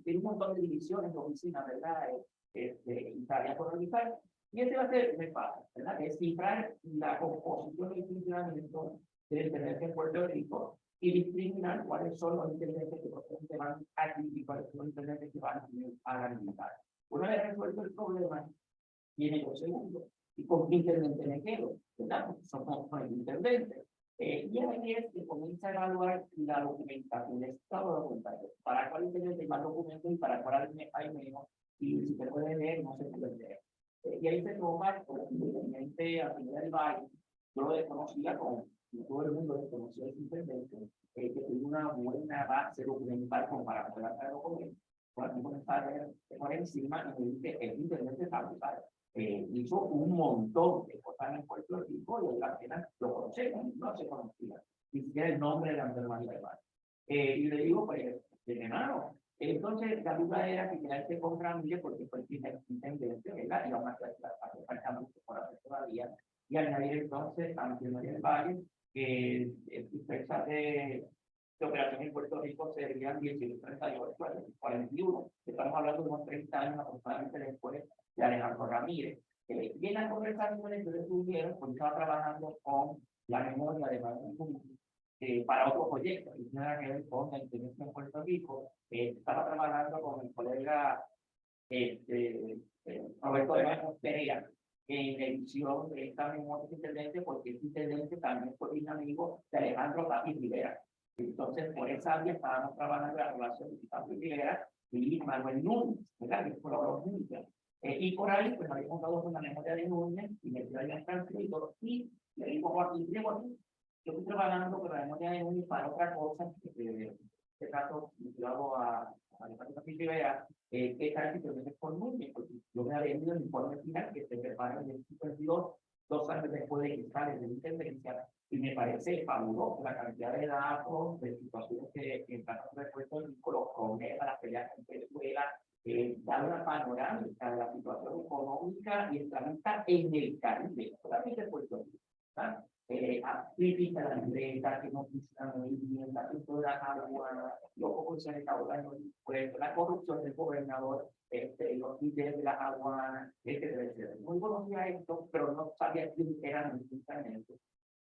tiene un montón de divisiones, de oficinas, ¿verdad? Y tareas por realizar. Y este va a ser el paso, ¿verdad? Es cifrar la composición y funcionamiento del intendente en Puerto Rico y discriminar cuáles son los intendentes que van aquí y cuáles son los intendentes que van a la militar. Una vez resuelto el problema, viene lo segundo. ¿Y con qué intendente me quedo? ¿Verdad? Somos con el intendente. Y ahí es que comienza a evaluar la documentación, el estado documentario. Para cuál intendente hay más documentos y para cuál hay menos. Y si se puede leer, no se puede leer. Y ahí se toma, por el intendente a final del valle, yo lo desconocía como todo el mundo desconocía el intendente, que tiene una buena base documental como para poder hacer documentos. Cuando comenzar por encima y me dice el intendente Salazar hizo un montón de cosas en Puerto Rico y apenas lo conocemos, no se conocía ni siquiera el nombre de la María de Mar. Y le digo, pues, de nada. Entonces, la duda era que quedarse con Ramírez porque fue el primer intendente, ¿verdad? Y vamos a hacer falta mucho por hacer todavía. Y añadir entonces a María del Valle, que fecha de operación en Puerto Rico serían 1838, 41. Estamos hablando de unos 30 años aproximadamente después de Alejandro Ramírez. Y en las conversaciones que tuvieron, pues estaba trabajando con la memoria de Manuel para otro proyecto, que tiene que ver con la intendencia en Puerto Rico. Estaba trabajando con el colega Roberto de Manos Pereira en la edición de esta memoria de intendente, porque este intendente también fue un amigo de Alejandro Tapia Rivera. Entonces, por esa vía estábamos trabajando en la relación de Tapia Rivera y Manuel Núñez, ¿verdad? Que fue los Núñez. Y por ahí, pues habíamos dado una memoria de Núñez y me habían transcrito y le digo Joaquín, yo estoy trabajando con la memoria de Núñez para otra cosa, en este caso, vinculado a Alejandro Tapia Rivera, que tal si te por Núñez, porque yo me había enviado el informe final que se prepara en el 52, 2 años después de que sale de la intendencia. Y me parece fabuloso la cantidad de datos, de situaciones que en caso de Puerto Rico, los problemas, las peleas en Venezuela, da una panorámica de la situación económica y económica en el Caribe, solamente en Puerto Rico. Crítica la libreta, que no funcionan muy bien, la cultura aduana, los pocos se recaudan los impuestos, la corrupción del gobernador, los líderes de las aduanas, etc. Muy conocía esto, pero no sabía quién eran necesariamente.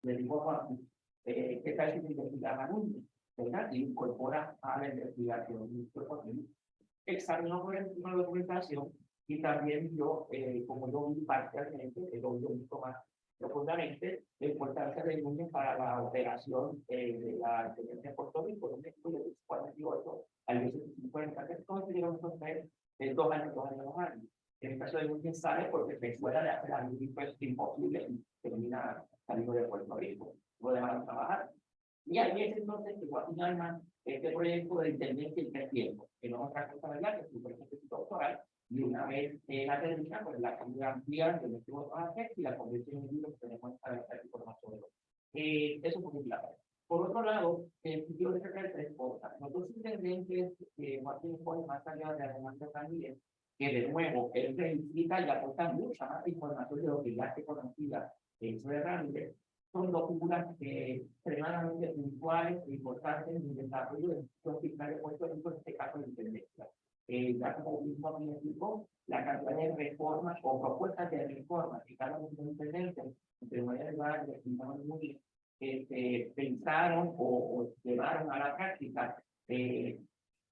Le digo a Juan, ¿qué tal si se investiga a Núñez? ¿Verdad? Y incorpora a la investigación. Examinó por encima de la documentación y también yo, como yo vi parcialmente, lo vi un poco más profundamente, la importancia de Núñez para la operación de la intendencia de Puerto Rico, donde fue de 48 al 1950. Entonces, llegamos a tener 2 años, 2 años, 2 años. En el caso de Núñez sale porque Venezuela le hace la vida imposible y termina saliendo de Puerto Rico, lo dejaron trabajar. Y ahí es entonces que Joaquín arma este proyecto de intendencia en 3 tiempos, que no es otra cosa, ¿verdad? Que es un proyecto doctoral, y una vez la técnica, pues la cambia ampliar, que metemos a hacer y la convierte en un libro que tenemos para esta información de hoy. Eso por un lado. Por otro lado, quiero destacar 3 cosas. Los 2 intendentes que Joaquín pone más allá de Alejandro Ramírez, que de nuevo, él reivindica y aporta mucha más información de lo que ya se conocía sobre Ramírez. Son 2 figuras extremadamente puntuales e importantes en el desarrollo de los fiscales de Puerto Rico, en este caso de intendencia. Ya como mismo me explicó, la cantidad de reformas o propuestas de reformas que cada uno de los intendentes, entre María del Valle y Manuel Núñez, pensaron o llevaron a la práctica,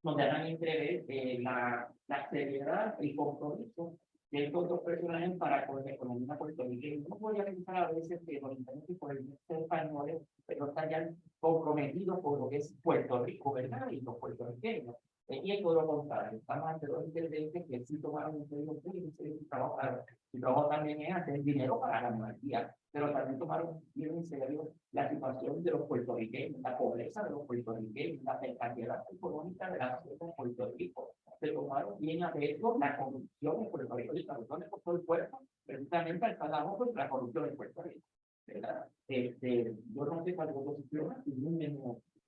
donde han entrever la seriedad y compromiso de estos 2 personajes para con la economía puertorriqueña. No voy a pensar a veces que los intendentes por el ser españoles, pero están ya comprometidos con lo que es Puerto Rico, ¿verdad? Y los puertorriqueños. Y es todo lo contrario, estamos ante dos intendentes que sí tomaron un serio y trabajaron. Su trabajo también es hacer dinero para la monarquía, pero también tomaron bien en serio la situación de los puertorriqueños, la pobreza de los puertorriqueños, la precariedad económica de la sociedad de Puerto Rico. Se tomaron bien a pecho la corrupción en Puerto Rico, y la corrupción por todo el cuerpo, precisamente al trabajo contra la corrupción en Puerto Rico. ¿Verdad? Yo no sé cuál es la oposición,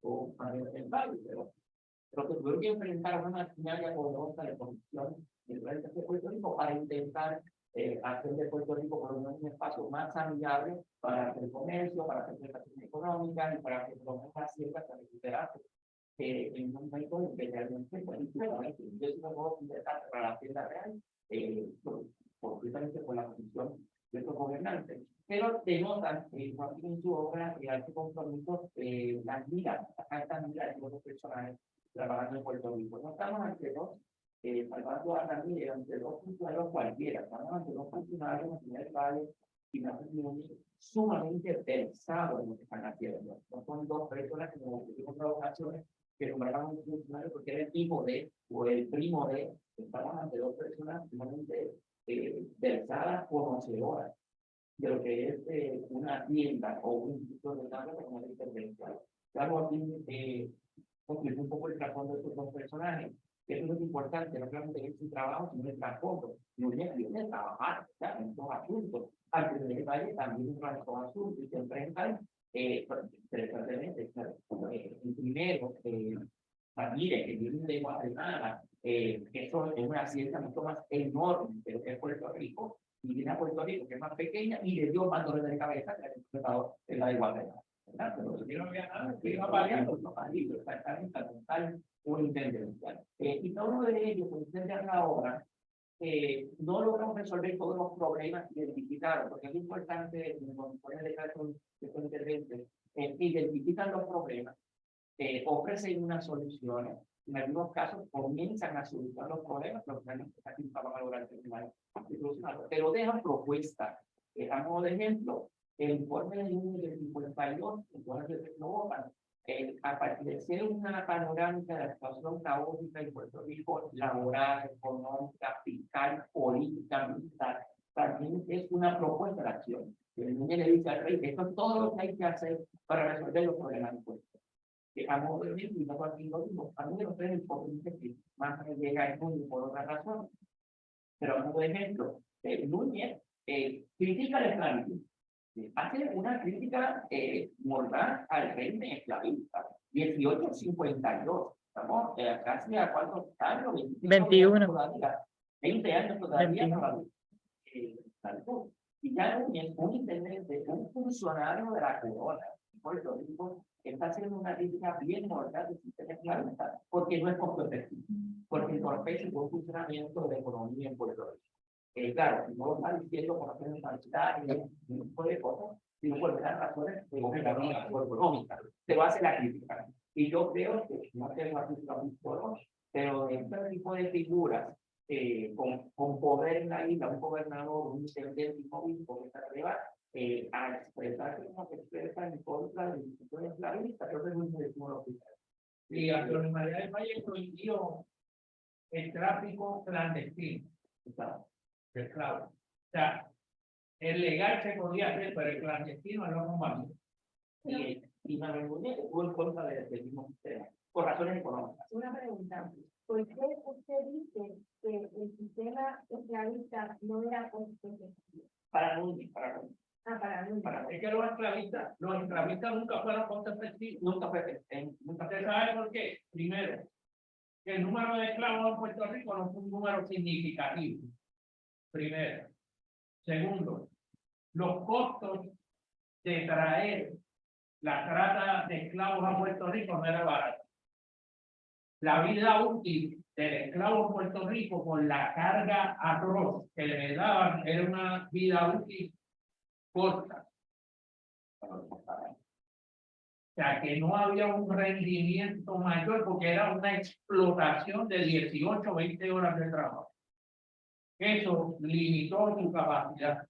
o para el valle, pero que tuvieron que enfrentar una maquinaria poderosa de corrupción dentro de Puerto Rico para intentar hacer de Puerto Rico por lo menos un espacio más amigable para el comercio, para hacer prestaciones económicas y para que por lo menos las ciertas se recuperase en un momento en que realmente, bueno, yo sí no puedo intentar para la hacienda real, precisamente por la posición de estos gobernantes. Pero denotan, Joaquín en su obra, hace compromisos, las miras, acá están miras de los personajes trabajando en Puerto Rico. No estamos ante dos, Salvador Ramírez, ante dos funcionarios cualquiera, estamos ante dos funcionarios nacionales Valle y nacionales sumamente versados en lo que están haciendo. No son dos personas que como en otras ocasiones que nombraban un funcionario porque era el hijo de o el primo de, estamos ante dos personas sumamente versadas, conocedoras de lo que es una tienda o un instituto de cambio como la intervención. Claro, aquí construir un poco el trasfondo de estos dos personajes. Eso es importante, no solamente es su trabajo, sino el trasfondo. No viene a trabajar en estos asuntos. Antes de Valle también un rango asuntos y se enfrentan interesantemente. El primero, Ramírez, que viene de Guatemala, eso es una ciencia mucho más enorme de lo que es Puerto Rico, y viene a Puerto Rico, que es más pequeña, y le dio más dolores de cabeza que el resultado en la de Guatemala. Pero yo no había nada, que iba variando, exactamente, total, un intendencia. Y cada uno de ellos, como ustedes vean ahora, no logramos resolver todos los problemas identificados, porque es importante, cuando ponen el caso de estos intendentes, identifican los problemas, ofrecen unas soluciones, en algunos casos comienzan a solucionar los problemas, pero aquí van a lograr terminar, pero dejan propuestas. A modo de ejemplo, el informe del 52, entonces se provocan, a partir de ser una panorámica de la situación caótica en Puerto Rico, laboral, económica, fiscal, política, militar, también es una propuesta de acción. El niño le dice al rey, esto es todo lo que hay que hacer para resolver los problemas de Puerto Rico. A modo de ejemplo, y no aquí lo digo, a mí me lo el poder que más me llega al mundo por otra razón. Pero a modo de ejemplo, Núñez critica la esclavitud. Hace una crítica mordaz al régimen esclavista. 1852. Estamos casi a cuántos años, 21. Todavía, 20 años todavía. Y ya Núñez, un intendente, un funcionario de la corona de Puerto Rico, está haciendo una crítica bien mordaz del sistema esclavista, porque no es costo efectivo, porque entorpece el buen funcionamiento de la economía en Puerto Rico. Claro, no lo está diciendo por hacer universidad y un tipo de cosas, sino por las razones económicas. Se va a hacer la crítica. Y yo creo que, no tengo aquí los pero este tipo de figuras con poder en la isla, un gobernador, un intendente, un obispo que se atreva a expresarse como que expresa en contra del instituto esclavista, creo que es muy legítimo. Y Antonio María del Valle prohibió el tráfico clandestino. Claro. O sea, el legal se podía hacer, pero el clandestino no combatió. Y Manuel Muñoz estuvo en contra del mismo sistema, por razones económicas. Una pregunta. ¿Por qué usted dice que el sistema esclavista no era costo-efectivo? Para Núñez, para Núñez. Para Núñez. Es que los esclavistas nunca fueron costo-efectivos. Nunca fue. ¿Usted sabe por qué? Primero, que el número de esclavos en Puerto Rico no fue un número significativo. Primero. Segundo, los costos de traer la trata de esclavos a Puerto Rico no era barato. La vida útil del esclavo en Puerto Rico con la carga atroz que le daban era una vida útil corta. O sea, que no había un rendimiento mayor porque era una explotación de 18 o 20 horas de trabajo. Eso limitó su capacidad.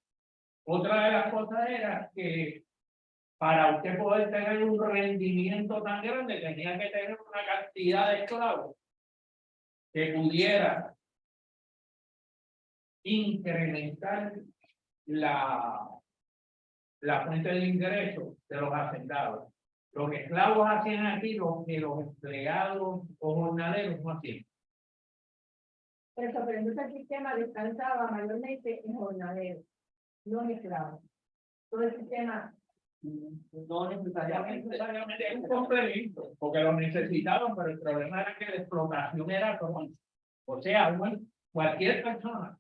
Otra de las cosas era que para usted poder tener un rendimiento tan grande tenía que tener una cantidad de esclavos que pudiera incrementar la fuente de ingresos de los hacendados. Los esclavos hacían aquí lo que los empleados o jornaleros no hacían. Pero entonces el sistema descansaba mayormente en jornaleros, no en esclavos. Todo el sistema. No necesariamente. Es un complemento, porque lo necesitaban, pero el problema era que la explotación era como, o sea, bueno, cualquier persona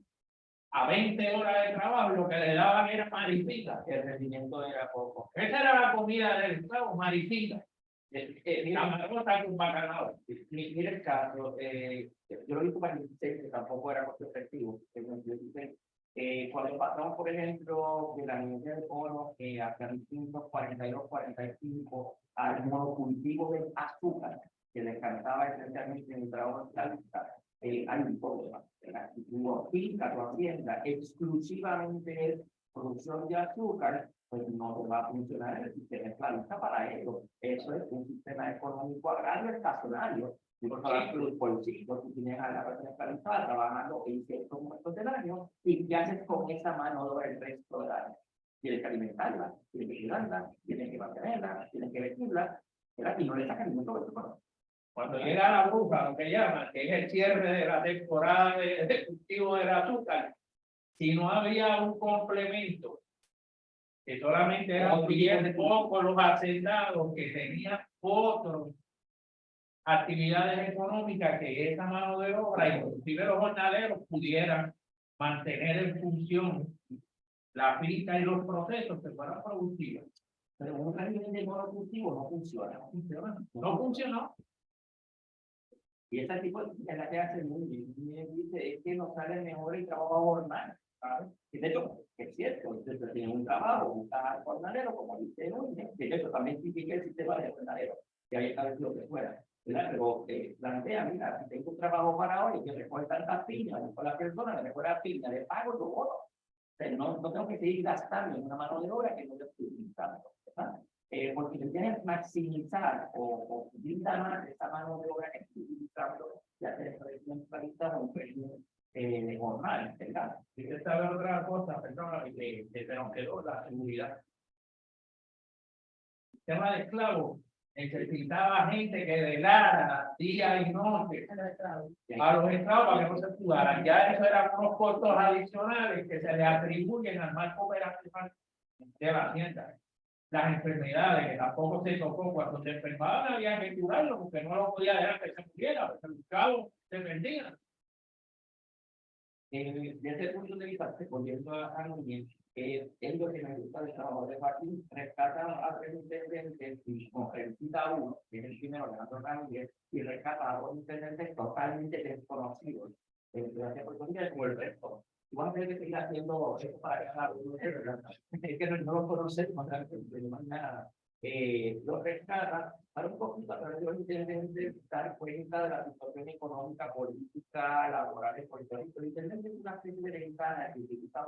a 20 horas de trabajo lo que le daban era maricita. El rendimiento era poco. Esa era la comida del esclavo, maricita. La marmota con bacalao. Mira el caso, yo lo vi como en 16, que tampoco era costo efectivo, cuando pasamos, por ejemplo, de la niñez de oro hacia 1942, 45, al monocultivo de azúcar, que descansaba esencialmente en el trabajo de hay un problema. Hubo fincas o haciendas exclusivamente de producción de azúcar, pues no va a funcionar el sistema esclavista para ello. Eso es un sistema económico agrario estacionario. Por sí, tú tienes a la persona esclavizada trabajando en ciertos momentos del año y ¿qué haces con esa mano de obra el resto del año? Tienes que alimentarla, tienes que cuidarla, tienes que mantenerla, tienes que vestirla, y no le sacas ningún todo. Cuando llega la bruja, lo que llaman, que es el cierre de la temporada de cultivo del azúcar, si no había un complemento, que solamente eran bien pocos los hacendados que tenían otras actividades económicas que esa mano de obra, inclusive los jornaleros, pudieran mantener en función la finca y los procesos que fueran productivos. Pero un régimen de monocultivo no funciona. No funcionó. Y ese tipo de la que hace muy bien, dice, es que nos sale mejor el trabajo jornal, ¿sabes? Y de hecho, es cierto, entonces tiene un trabajo, un jornalero, como dice hoy, de hecho también significa el sistema de jornalero, que hay establecido que fuera, ¿verdad? Pero plantea, mira, si tengo un trabajo para hoy, que me coge tantas piñas, me coge la persona, me coge la piña, le pago tu bono. O sea, no tengo que seguir gastando en una mano de obra que no le estoy utilizando, ¿verdad? Porque si quieres maximizar o brindar más esa mano de obra que estoy utilizando, ya sea en o un periodo normal, ¿verdad? Y esta es otra cosa, perdón, que se nos quedó la seguridad. El tema de esclavos necesitaba gente que velara día y noche a los esclavos para que no se fugaran. Ya eso eran unos costos adicionales que se le atribuyen al marco operacional de la hacienda. Las enfermedades, que tampoco se tocó, cuando se enfermaban había que curarlo, porque no lo podía dejar que se muriera, porque el esclavo se vendía. Desde ese punto de vista, volviendo a Núñez, es lo que me gusta del trabajo de Joaquín, rescata a tres intendentes y concretiza uno, que es el primero, Alejandro Ramírez, y rescata a dos intendentes totalmente desconocidos de Puerto Rico como el resto. Y vamos a tener que seguir haciendo esto para ganar. Es que no lo conocemos, nada. Lo rescata para un poquito a través de los intendentes dar cuenta de la situación económica, política, laboral de Puerto Rico. El intendente es una especie de ventana que utiliza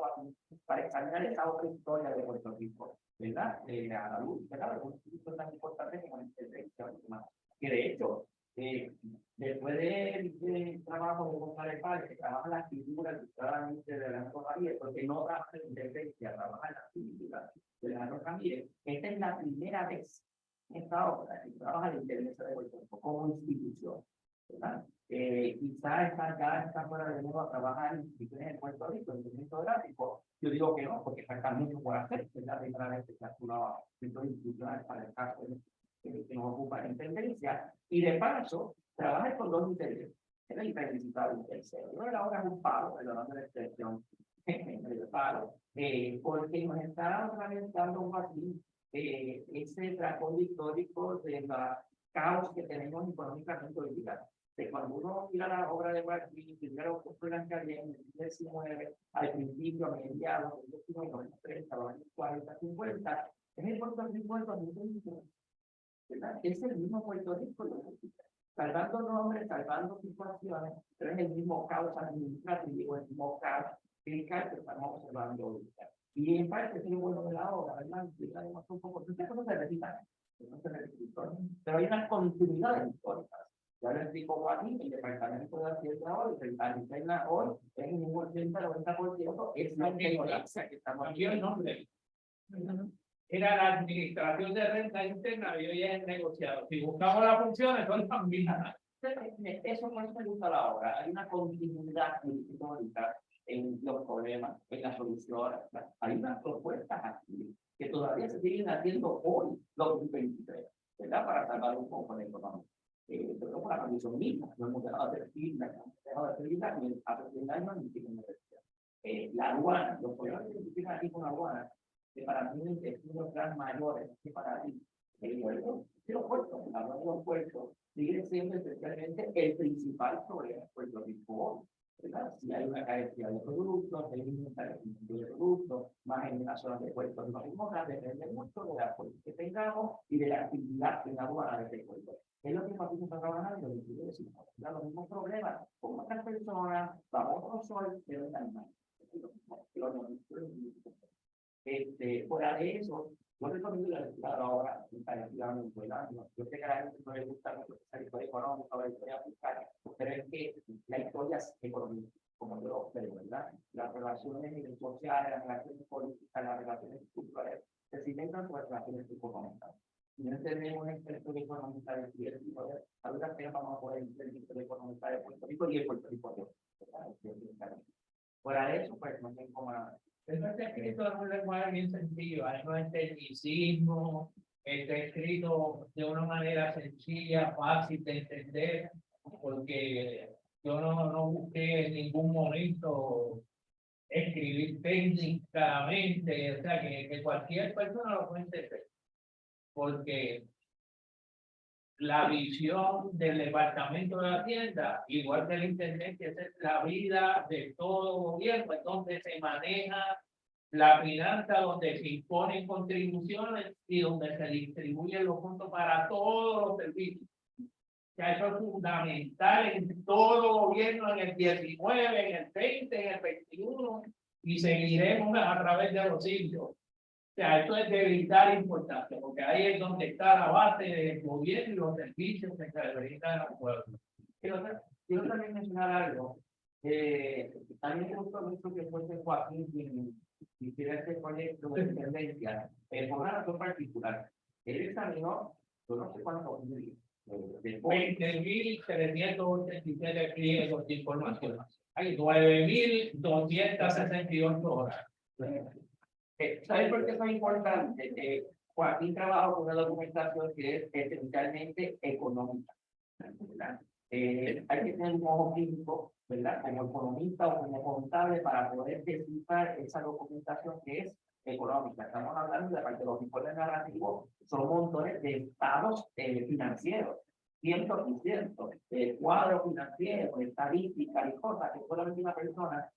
para examinar esa otra historia de Puerto Rico, ¿verdad? A la luz, ¿verdad? Un instituto tan importante como la inteligencia, que de hecho, después del trabajo de González Páez, que trabaja las figuras claramente de la Ramírez, porque no trabaja en inteligencia, trabaja en las figuras de la Ramírez. Esta es la primera vez en esta obra que trabaja la inteligencia de Puerto Rico como institución, ¿verdad? Quizá está fuera de nuevo a trabajar en instituciones de Puerto Rico, en el movimiento gráfico. Yo digo que no, porque falta mucho por hacer, es la primera vez que se actúa centros institucionales para el caso que nos ocupa la intendencia, y de paso, trabaja con dos intereses. Era el principal un tercero. Yo ahora es un palo, perdón, de la expresión, el palo, porque nos está otra vez dando un vacío, ese trasfondo histórico de la caos que tenemos económicamente hoy día. Cuando uno mira la obra de Martín, primero fue la calle en el 19, al principio, a mediados, en el 19, 30, los años 40, 50, es el Puerto Rico del 2021. ¿Verdad? Es el mismo Puerto Rico, salvando nombres, salvando situaciones, pero es el mismo caos administrativo, el mismo caos fiscal que estamos observando hoy. Y en parte es lo bueno de la obra, ¿verdad? Un poco, muchas cosas se repiten, no se repiten, pero hay unas continuidades históricas. Ya lo explicó Joaquín, el departamento de Hacienda hoy, el Hacienda hoy, es un 80-90%, es la ignorancia que estamos Cambió el nombre. Era la administración de renta interna y hoy es el negociado. Si buscamos las funciones, son las mismas. Eso no me gusta la obra. Hay una continuidad histórica en los problemas, en las soluciones. Hay unas propuestas aquí que todavía se siguen haciendo hoy, 2023, ¿verdad? Para salvar un poco la economía. Pero por la condición misma, no hemos dejado de hacer filas, no hemos dejado de hacer filas, ni hace 100 años ni siquiera la aduana, los problemas que se tienen aquí con la aduana, que para mí es uno de los grandes mayores que para ti. El puerto, la aduana de los puertos, sigue siendo especialmente el principal problema de Puerto Rico. Si hay una carencia de productos, hay un inventario de productos, más en una zona de puertos, no mismo depende mucho de la política que tengamos y de la actividad en la aduana de este puerto. Es lo que nosotros estamos trabajando y lo decimos. Los mismos problemas con otras personas, bajo otro sol, pero en animal. Fuera de eso, yo recomiendo la lectura ahora, yo sé que a la gente no le gusta mucho la historia económica o la historia fiscal, pero es que la historia es económica, como yo lo veo, ¿verdad? Las relaciones sociales, las relaciones políticas, las relaciones culturales, se cimentan sobre las relaciones económicas. Si no tenemos una historia económica de cierto tipo de algunas temas vamos a poder entender la historia económica de Puerto Rico y el Puerto Rico. Fuera de eso, pues no tengo más. Eso está escrito en un lenguaje bien sencillo, no es tecnicismo, está escrito de una manera sencilla, fácil de entender, porque yo no busqué en ningún momento escribir técnicamente, o sea, que cualquier persona lo puede entender, porque la visión del Departamento de Hacienda, igual que el Internet, que es la vida de todo gobierno, entonces se maneja la finanza donde se imponen contribuciones y donde se distribuyen los fondos para todos los servicios. O sea, eso es fundamental en todo gobierno, en el 19, en el 20, en el 21, y seguiremos a través de los siglos. O sea, esto es de vital importancia, porque ahí es donde está la base del gobierno y los servicios que se brindan al pueblo. Quiero también mencionar algo. A mí me gustó mucho que fuese Joaquín quien hiciera este proyecto de tendencia por una razón particular. Él examinó, yo no sé cuántos mil, 20.387 pliegos de información. Hay 9.268 horas. ¿Saben por qué eso es importante? Joaquín trabajó con una documentación que es esencialmente económica, ¿verdad? Hay que tener un ojo clínico, ¿verdad? Como economista o como contable para poder descifrar esa documentación que es económica. Estamos hablando de parte de los informes narrativos, son montones de estados financieros, 100%, cuadros financieros, estadísticas y cosas que solamente una persona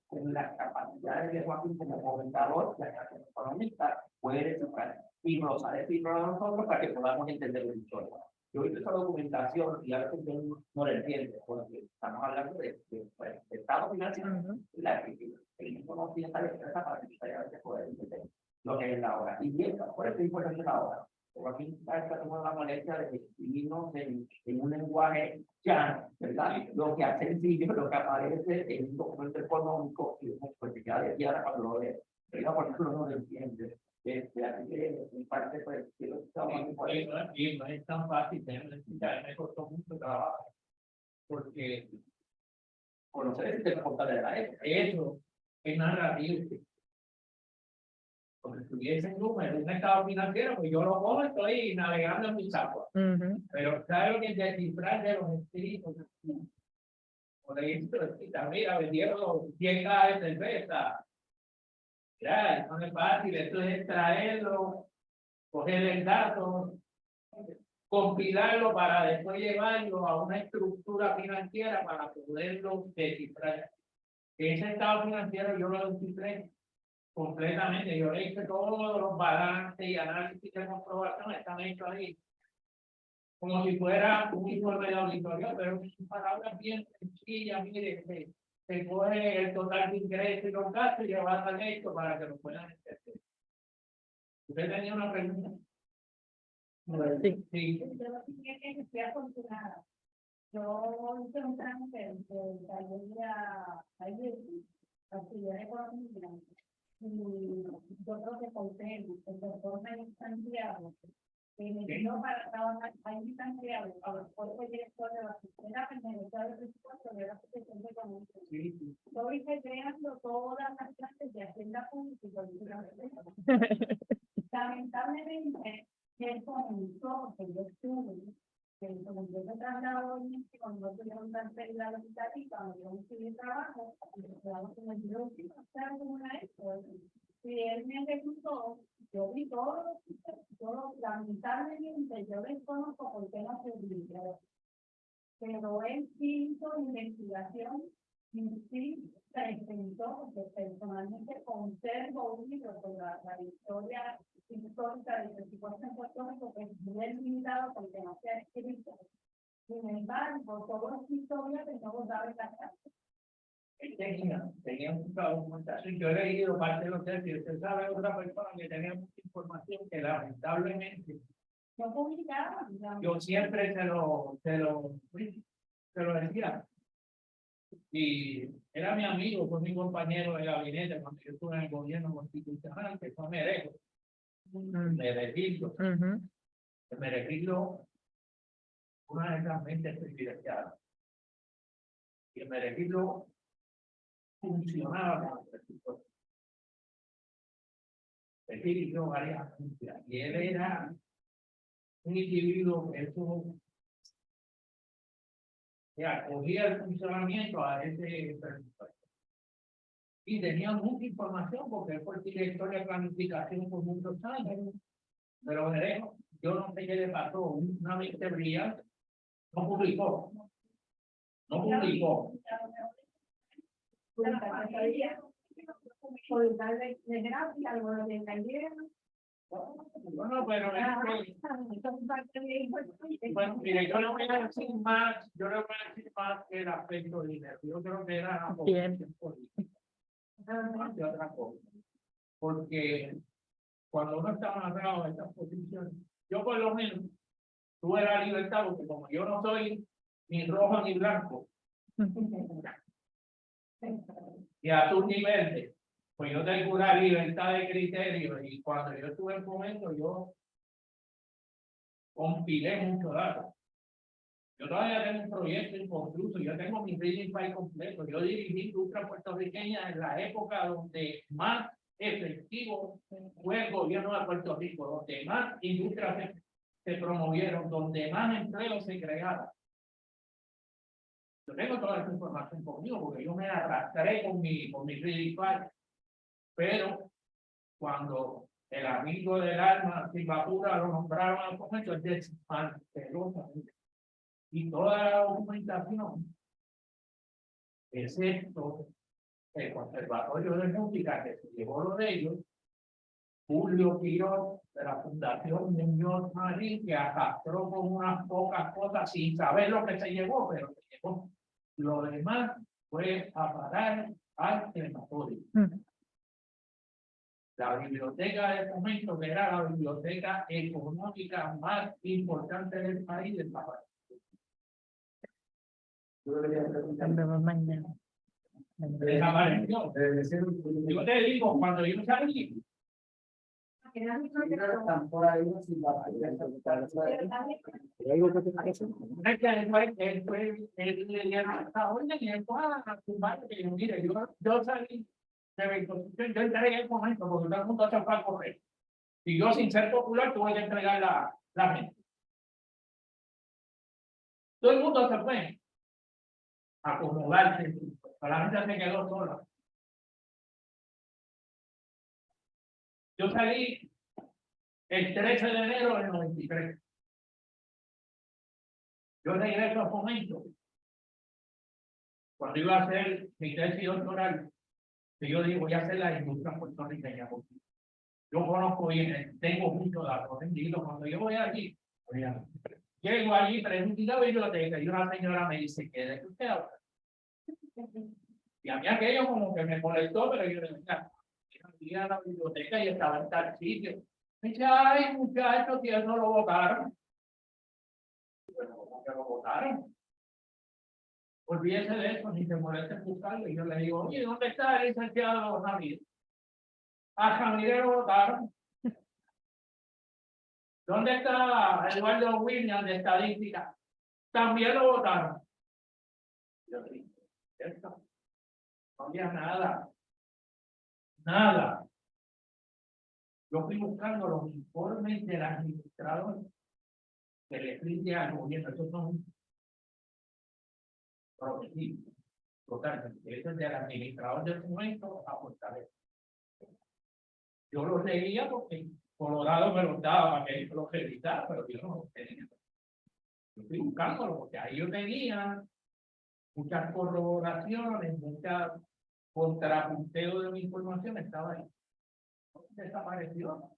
con las capacidades de Joaquín como comentador, como economista, puede descifrar y nos ha descifrado a nosotros para que podamos entender el historia. Yo he visto esa documentación y a veces yo no la entiendo, porque estamos hablando de estado financiero, la que el mismo no tiene esa destreza para que a veces pueda entender lo que es la hora. Y bien, por eso es importante la hora. Joaquín está tomando la molestia de escribirnos en un lenguaje llano, ¿verdad? Lo que hace sencillo, lo que aparece en un documento económico, y pues ya de ahora cuando lo ve, ¿verdad? Por eso no lo entiende. En parte, pues, Y no es tan fácil, me costó mucho trabajo, porque conocer el tema contable de la época. eso es narrativo. Porque si tuviese un número, un estado financiero, pues yo lo cojo, estoy navegando en mis aguas. Pero claro que descifrar de los escritos, por ejemplo, mira, vendieron 100 cajas de cerveza. Ya, no es fácil, esto es extraerlo, coger el dato, compilarlo para después llevarlo a una estructura financiera para poderlo descifrar. Ese estado financiero yo lo descifré completamente. Yo le hice todos los balances y análisis de comprobación, están hechos ahí. Como si fuera un informe de auditoría, pero son palabras bien sencillas. Mire, se coge el total de ingresos y los gastos y llevan esto para que lo puedan entender. ¿Usted tenía una pregunta? Sí. Sí, Yo sí estoy afortunada. Yo hice un trámite de taller ayer, actividad de economía, y yo creo que por el doctor Manuel Santiago, que me dio para trabajar ahí en Santiago, a los cuerpos director de la Oficina Permanente de Presupuesto de la Asociación de Economía. sí. Yo hice creando todas las clases de Hacienda Pública y Política Pública. Lamentablemente, él comenzó, que yo estuve, que como yo me trasladó cuando no tuvieron tan pérdida legislativa, cuando yo conseguí trabajo, y nos quedamos con el dinero, ¿sabes cómo era esto? Y él me reclutó, yo vi todo, lamentablemente, yo desconozco por qué no se vivió. Pero él sí hizo investigación y sí presentó, porque personalmente conservo un libro sobre la historia histórica del presupuesto en Puerto Rico, que es muy limitado porque no se ha escrito. Sin embargo, todos los historiadores no saben la casa. Tenía mucha documentación. Yo he leído parte de los textos. Usted sabe, otra persona que tenía mucha información que lamentablemente No publicaban, digamos. yo siempre se lo decía. Y era mi amigo, fue mi compañero de gabinete cuando yo estuve en el gobierno constitucional, que fue Merejo. Meregildo. Meregildo, una de esas mentes privilegiadas. Y Meregildo funcionaba con el presupuesto. Él dirigió varias agencias y él era un individuo que eso que acogía el funcionamiento a ese presupuesto. Y tenía mucha información porque él fue director de planificación por muchos años. Pero yo no sé qué le pasó, una mente brillante, no publicó. No publicó. Por darle de gracia, algo de entender. Bueno, pero bueno, mire, yo le voy a decir más, que el aspecto de dinero. Yo creo que era Bien. política. Más de otra cosa. Porque cuando uno está amarrado a estas posiciones, yo por lo menos tuve la libertad, porque como yo no soy ni rojo ni blanco, ni azul ni verde, pues yo tengo una libertad de criterio y cuando yo estuve en momento yo compilé muchos datos. Yo todavía tengo un proyecto inconcluso, yo tengo mi reading file completo. Yo dirigí industria puertorriqueña en la época donde más efectivo fue el gobierno de Puerto Rico, donde más industrias se promovieron, donde más empleo se crearon. Yo tengo toda esa información conmigo porque yo me arrastré con mi reading file. Pero cuando el amigo del alma, Silvapura, lo nombraron al momento, es desmantelosamente. Y toda la documentación, excepto el Conservatorio de Música, que se llevó lo de ellos, Julio Quirós, de la Fundación Muñoz Marín, que arrastró con unas pocas cosas sin saber lo que se llevó, pero se llevó. Lo demás fue a parar al crematorio. La biblioteca de momento, que era la biblioteca económica más importante del país, desapareció. Desapareció. Yo te digo, cuando yo salí, Están por ahí, yo salí de mi posición, yo entré en el momento porque todo el mundo se fue a correr. Y yo, sin ser popular, tuve que entregar la gente. Todo el mundo se fue a acomodarse, pero la gente se quedó sola. Yo salí el 13 de enero del 93. Yo regreso a Fomento. Cuando iba a hacer mi tesis doctoral, que yo digo, voy a hacer la industria puertorriqueña. Yo conozco bien, tengo muchos datos. Cuando yo voy allí, llego allí, pregunto la biblioteca y una señora me dice, ¿qué de qué usted habla? Y a mí aquello como que me molestó, pero yo le decía, fui a la biblioteca y estaba en tal sitio. Dice, ay, muchachos, si eso lo votaron. Bueno, ¿cómo que lo votaron? Olvídese de eso, ni se moleste en buscarlo. Y yo le digo, oye, ¿dónde está el licenciado Ramírez? A Ramírez lo votaron. ¿Dónde está Eduardo Williams de estadística? También lo votaron. Yo dije, ¿cierto? No había nada. Nada. Yo fui buscando los informes del administrador que le rinde al gobierno. Esos son protegidos. Totalmente. Ese es del administrador del momento a Fortaleza. Yo lo leía porque Colorado me lo daba para que yo lo revisara, pero yo no lo tenía. Yo fui buscándolo porque ahí yo tenía muchas corroboraciones, muchas contrapunteo de mi información estaba ahí. Desapareció.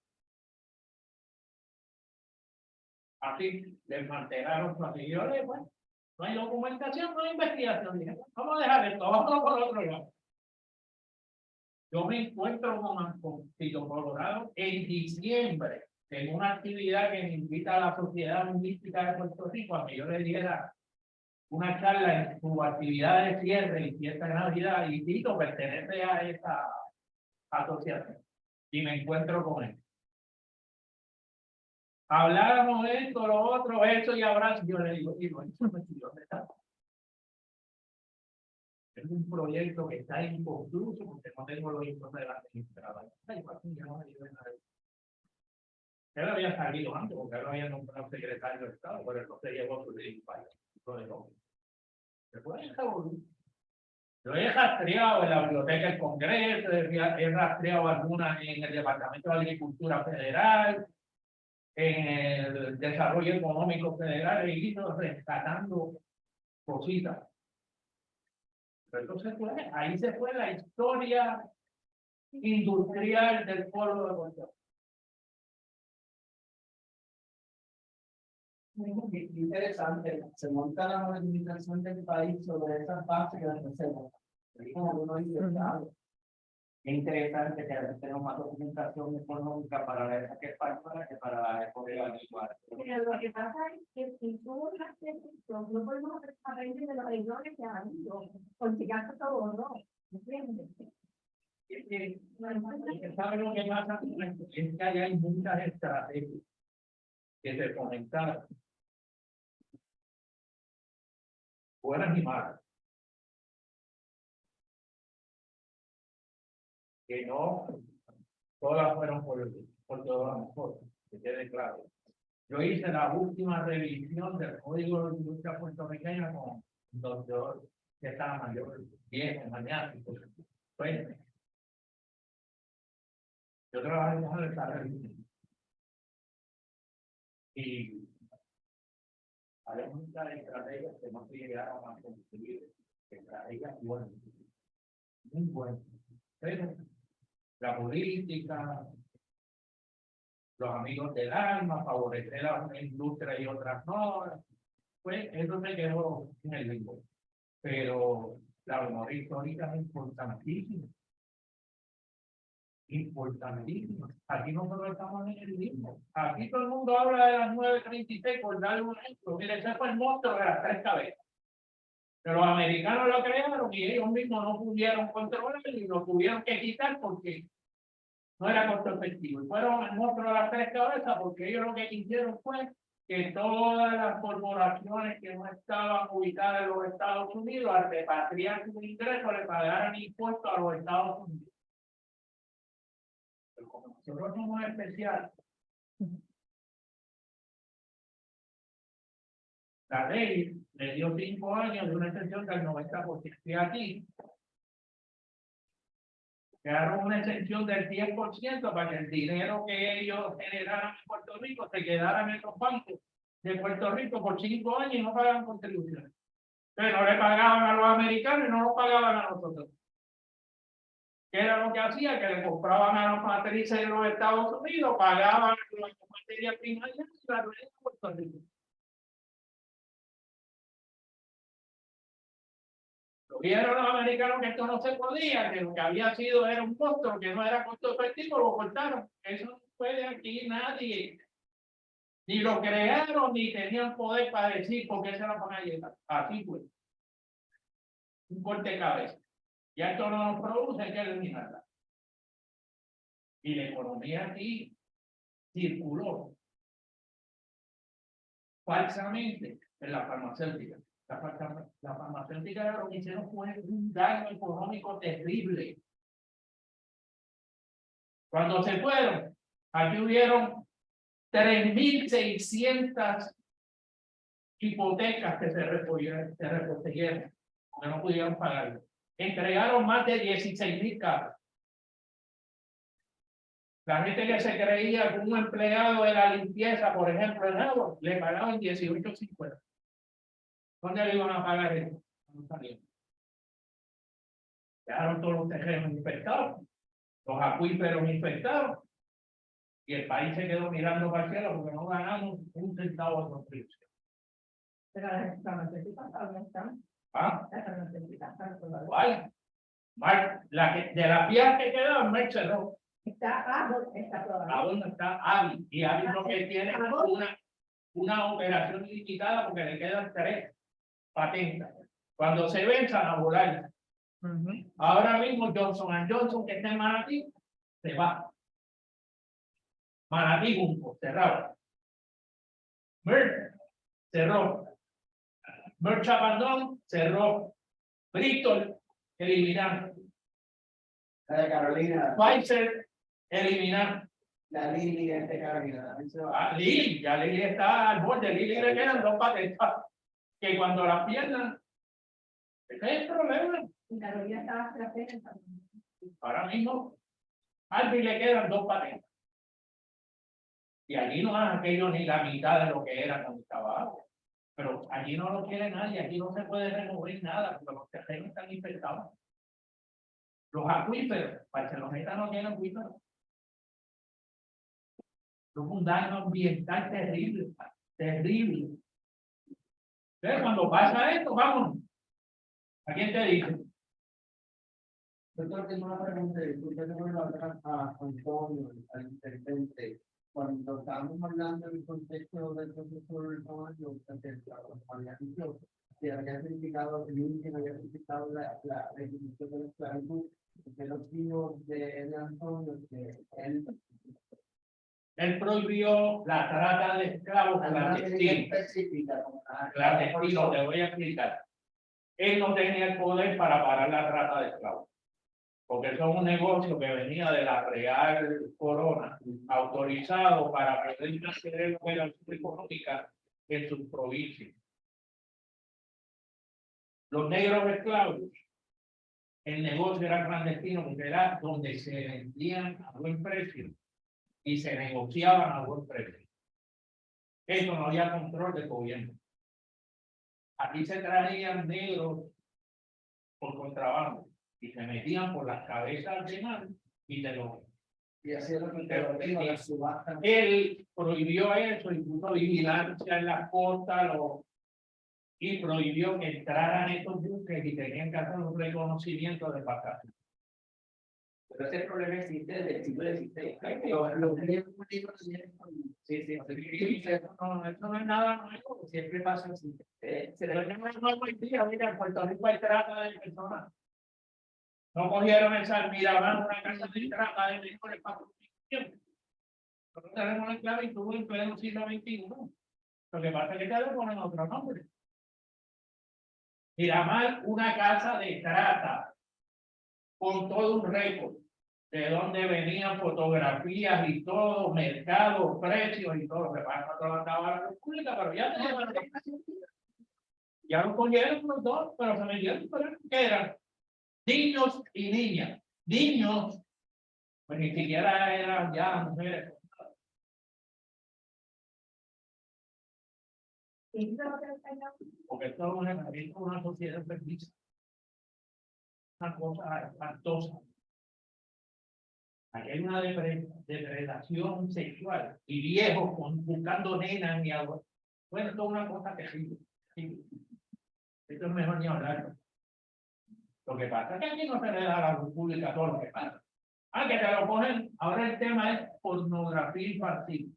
Así desmantelaron su asesores, bueno, no hay documentación, no hay investigación. Dije, vamos a dejar esto, vamos por otro lado. Yo me encuentro con Tito Colorado en diciembre, en una actividad que me invita a la Sociedad Lingüística de Puerto Rico a que yo le diera una charla en su actividad de cierre y fiesta de Navidad, y Tito pertenece a esa asociación. Y me encuentro con él. Hablábamos de esto, lo otro, eso y abrazo. Yo le digo, ¿dónde está? Es un proyecto que está inconcluso porque no tengo los informes de la administradora. Él había salido antes porque él había nombrado secretario de Estado, pero él no se llevó su país. Después yo he rastreado en la Biblioteca del Congreso, he rastreado algunas en el Departamento de Agricultura Federal, en el Desarrollo Económico Federal, he ido rescatando cositas. Pero entonces ahí se fue la historia industrial del pueblo de Puerto Rico. Muy interesante, se monta la modernización del país sobre esas bases que las hacemos. Es interesante que a veces tenemos más documentación económica para la época española que para la época actual. Pero lo que pasa es que si tú las no podemos aprender de los errores que han habido, porque ya todo no. ¿Entiendes? ¿Sabe lo que pasa? Es que hay muchas estrategias que se comentaron, buenas y malas, que no todas fueron por todas las cosas, que quede claro. Yo hice la última revisión del Código de Industria puertorriqueña con un doctor que estaba mayor, viejo, maniático. Pues, yo trabajé en esa revisión. Y hay muchas estrategias que no se llegaron a construir, estrategias buenas, muy buenas. Pero la política, los amigos del alma, favorecer a una industria y otras no, pues eso se quedó en el limbo. Pero la memoria histórica es importantísima. Importantísima. Aquí nosotros estamos en el limbo. Aquí todo el mundo habla de las 936 por darle un ejemplo. Mire, ese fue el monstruo de las 3 cabezas. Pero los americanos lo crearon y ellos mismos no pudieron controlar y lo tuvieron que quitar porque no era costo efectivo. Y fueron el monstruo de las 3 cabezas porque ellos lo que quisieron fue que todas las corporaciones que no estaban ubicadas en los Estados Unidos, al repatriar sus ingresos, le pagaran impuestos a los Estados Unidos. Pero como nosotros somos especiales, la ley le dio 5 años de una extensión del 90%. Y aquí quedaron una exención del 10% para que el dinero que ellos generaran en Puerto Rico se quedara en los bancos de Puerto Rico por 5 años y no pagaban contribuciones. Pero no le pagaban a los americanos y no lo pagaban a nosotros. ¿Qué era lo que hacía? Que le compraban a los matrices de los Estados Unidos, pagaban las materias primas y la red de Puerto Rico. Vieron los americanos que esto no se podía, que lo que había sido era un costo, que no era costo efectivo, lo cortaron. Eso fue de aquí nadie. Ni lo crearon, ni tenían poder para decir por qué se la van a llevar. Así fue. Un corte de cabeza. Ya esto no nos produce, hay que eliminarla. Y la economía aquí circuló falsamente en la farmacéutica. La farmacéutica lo que hicieron fue un daño económico terrible. Cuando se fueron, aquí hubieron 3.600 hipotecas que se repostearon, que no pudieron pagar. Entregaron más de 16.000 carros. La gente que se creía que un empleado de la limpieza, por ejemplo, en agua, le pagaban 18.50. ¿Dónde le iban a pagar eso? No salieron. Quedaron todos los terrenos infectados, los acuíferos infectados, y el país se quedó mirando para el cielo porque no ganamos un centavo de construcción. Pero las farmacéuticas también están. ¿Ah? Las farmacéuticas están todavía. ¿Cuál? De la pieza que quedaban, Merck cerró. Está Abbott, está todavía. Aún está Avi, y Avi lo que tiene es una operación limitada porque le quedan 3 patentes. Cuando se venzan a volar. Ahora mismo Johnson & Johnson, que está en Manatí, se va. Manatí, Junco, cerrado. Merck cerró. Merck Chapandón cerró. Bristol eliminaron. La de Carolina, Pfizer eliminaron. la Lili de Carolina. Lili, ya Lili está al borde. Lili le quedan 2 patentes que cuando las pierdan, ese es el problema. Y Carolina estaba estratégica. Ahora mismo, a Albi le quedan 2 patentes. Y allí no es aquello ni la mitad de lo que era cuando estaba agua. Pero allí no lo quiere nadie, aquí no se puede remover nada, porque los terrenos están infectados. Los acuíferos, Barceloneta no tiene acuíferos. Es un daño ambiental terrible, terrible. Entonces, cuando pasa esto, vámonos. ¿A quién te dice? Doctor, tengo una pregunta, disculpe, no me lo habrá a Antonio, al intendente. Cuando estábamos hablando del contexto del profesor Antonio, había dicho que había criticado el índice, había criticado la definición de la esclavitud, que los hijos de Antonio, que Él prohibió la trata de esclavos clandestinos. Clandestino, te voy a explicar. Él no tenía el poder para parar la trata de esclavos. Porque eso es un negocio que venía de la Real Corona, autorizado para poder hacer operación económica en sus provincias. Los negros esclavos, el negocio era clandestino porque era donde se vendían a buen precio y se negociaban a buen precio. Eso no había control del gobierno. Aquí se traían negros por contrabando y se metían por las cabezas de mar y te lo. y hacía lo que la subasta. Él prohibió eso, incluso vigilancia en las costas, y prohibió que entraran estos buques y tenían que hacer un reconocimiento de vacaciones. Pero ese problema existe desde el siglo XVI. Sí, eso no es nada nuevo, siempre pasa así. Se le llama nuevo hoy día, mira, en Puerto Rico hay trata de personas. No cogieron esa Miramar, una casa de trata de menores para tiempo. Nosotros tenemos la esclavitud en pleno siglo XXI. Lo que pasa es que ya le ponen otro nombre. Miramar, una casa de trata, con todo un récord, de dónde venían fotografías y todo, mercados, precios y todo. Lo que pasa es que andaba la República, pero ya lo cogieron los dos, pero se metieron que eran niños y niñas. Niños, pues ni siquiera eran ya mujeres. Porque esto es una sociedad enfermiza. Una cosa espantosa. Aquí hay una depredación sexual y viejos buscando nenas y agua. Bueno, esto es una cosa terrible. Esto es mejor ni hablar. Lo que pasa es que aquí no se le da a la República todo lo que pasa. Que te lo cogen. Ahora el tema es pornografía infantil.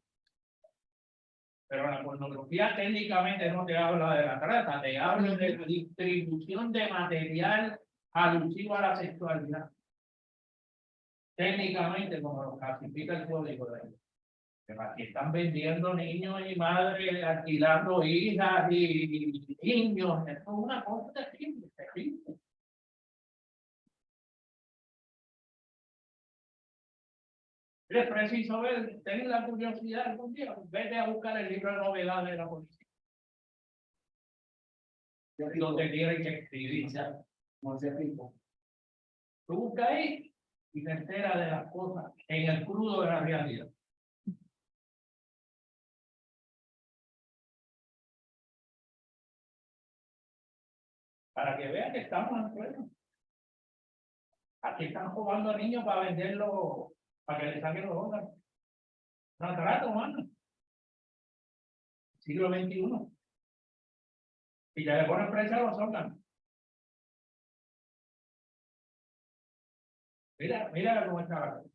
Pero la pornografía técnicamente no te habla de la trata, te habla de la distribución de material alusivo a la sexualidad. Técnicamente, como lo clasifica el código de ahí. Pero aquí están vendiendo niños y madres, alquilando hijas y niños. Esto es una cosa terrible, terrible. Es preciso ver, tener la curiosidad algún día, vete a buscar el libro de novedades de la policía. Donde tienen que escribir, ya. No se fijo. Tú buscas ahí y te enteras de las cosas en el crudo de la realidad. Para que vean que estamos en pleno. Aquí están jugando a niños para venderlo, para que les saquen los órganos. No trato, mano. Siglo XXI. Y ya le ponen precio a los órganos. Mira, mira cómo está la cosa.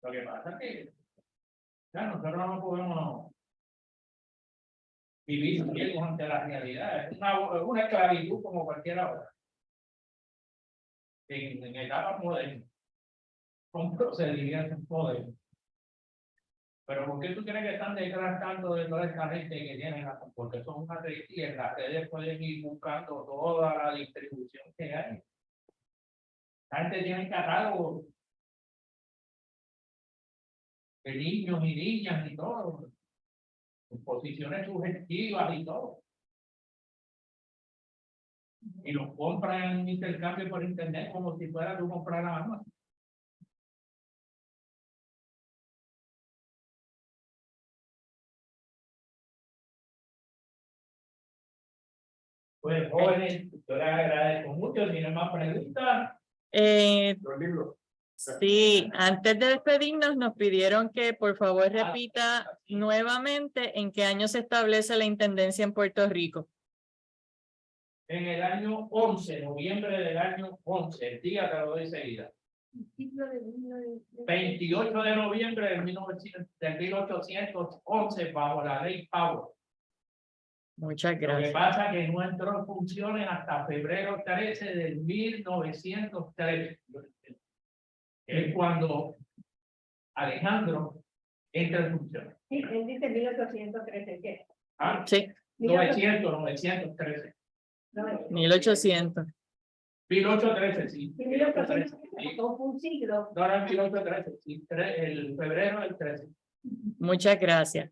Lo que pasa es que ya nosotros no podemos vivir ciegos ante la realidad. Es una esclavitud como cualquier otra. En etapas modernas. Con procedimientos modernos. Pero ¿por qué tú crees que están desgastando de toda esta gente que tienen? Porque son una red y en las redes pueden ir buscando toda la distribución que hay. La gente tiene catálogos de niños y niñas y todo. Posiciones sugestivas y todo. Y los compran en intercambio por internet como si fuera tú comprar la arma. Pues jóvenes, yo les agradezco mucho. Si no hay más preguntas, los libros. Sí, antes de despedirnos nos pidieron que por favor repita nuevamente en qué año se establece la intendencia en Puerto Rico. En el año 11, noviembre del año 11, el día te lo doy seguida. 28 de noviembre del 1811, bajo la ley Pavo. Muchas Lo que gracias. pasa es que no entró en funciones hasta febrero 13 del 1913. Es cuando Alejandro entra en funciones. Sí, él dice 1813, ¿qué? Ah, Sí, 913. 1800. 1813, sí. 1813, Sí. todo fue un siglo. No, era 1813, sí, el febrero del 13. Muchas gracias.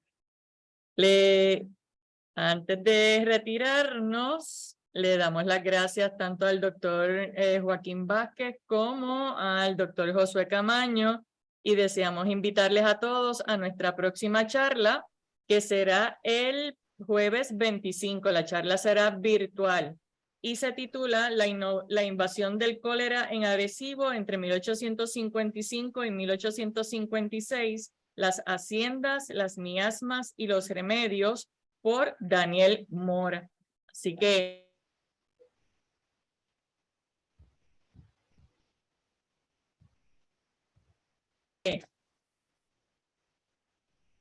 Antes de retirarnos, le damos las gracias tanto al doctor Joaquín Vázquez como al doctor Josué Camaño y deseamos invitarles a todos a nuestra próxima charla, que será el jueves 25. La charla será virtual y se titula La invasión del cólera en Arecibo entre 1855 y 1856, las haciendas, las miasmas y los remedios, por Daniel Mora. Así que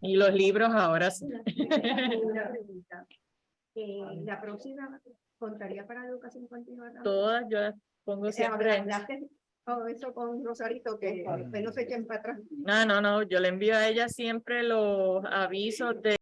y los libros ahora sí. Una pregunta. La próxima contaría para la educación continua también. Todas yo las pongo siempre. Hablaste todo eso con Rosarito, que después no se echen para atrás. No, yo le envío a ella siempre los avisos de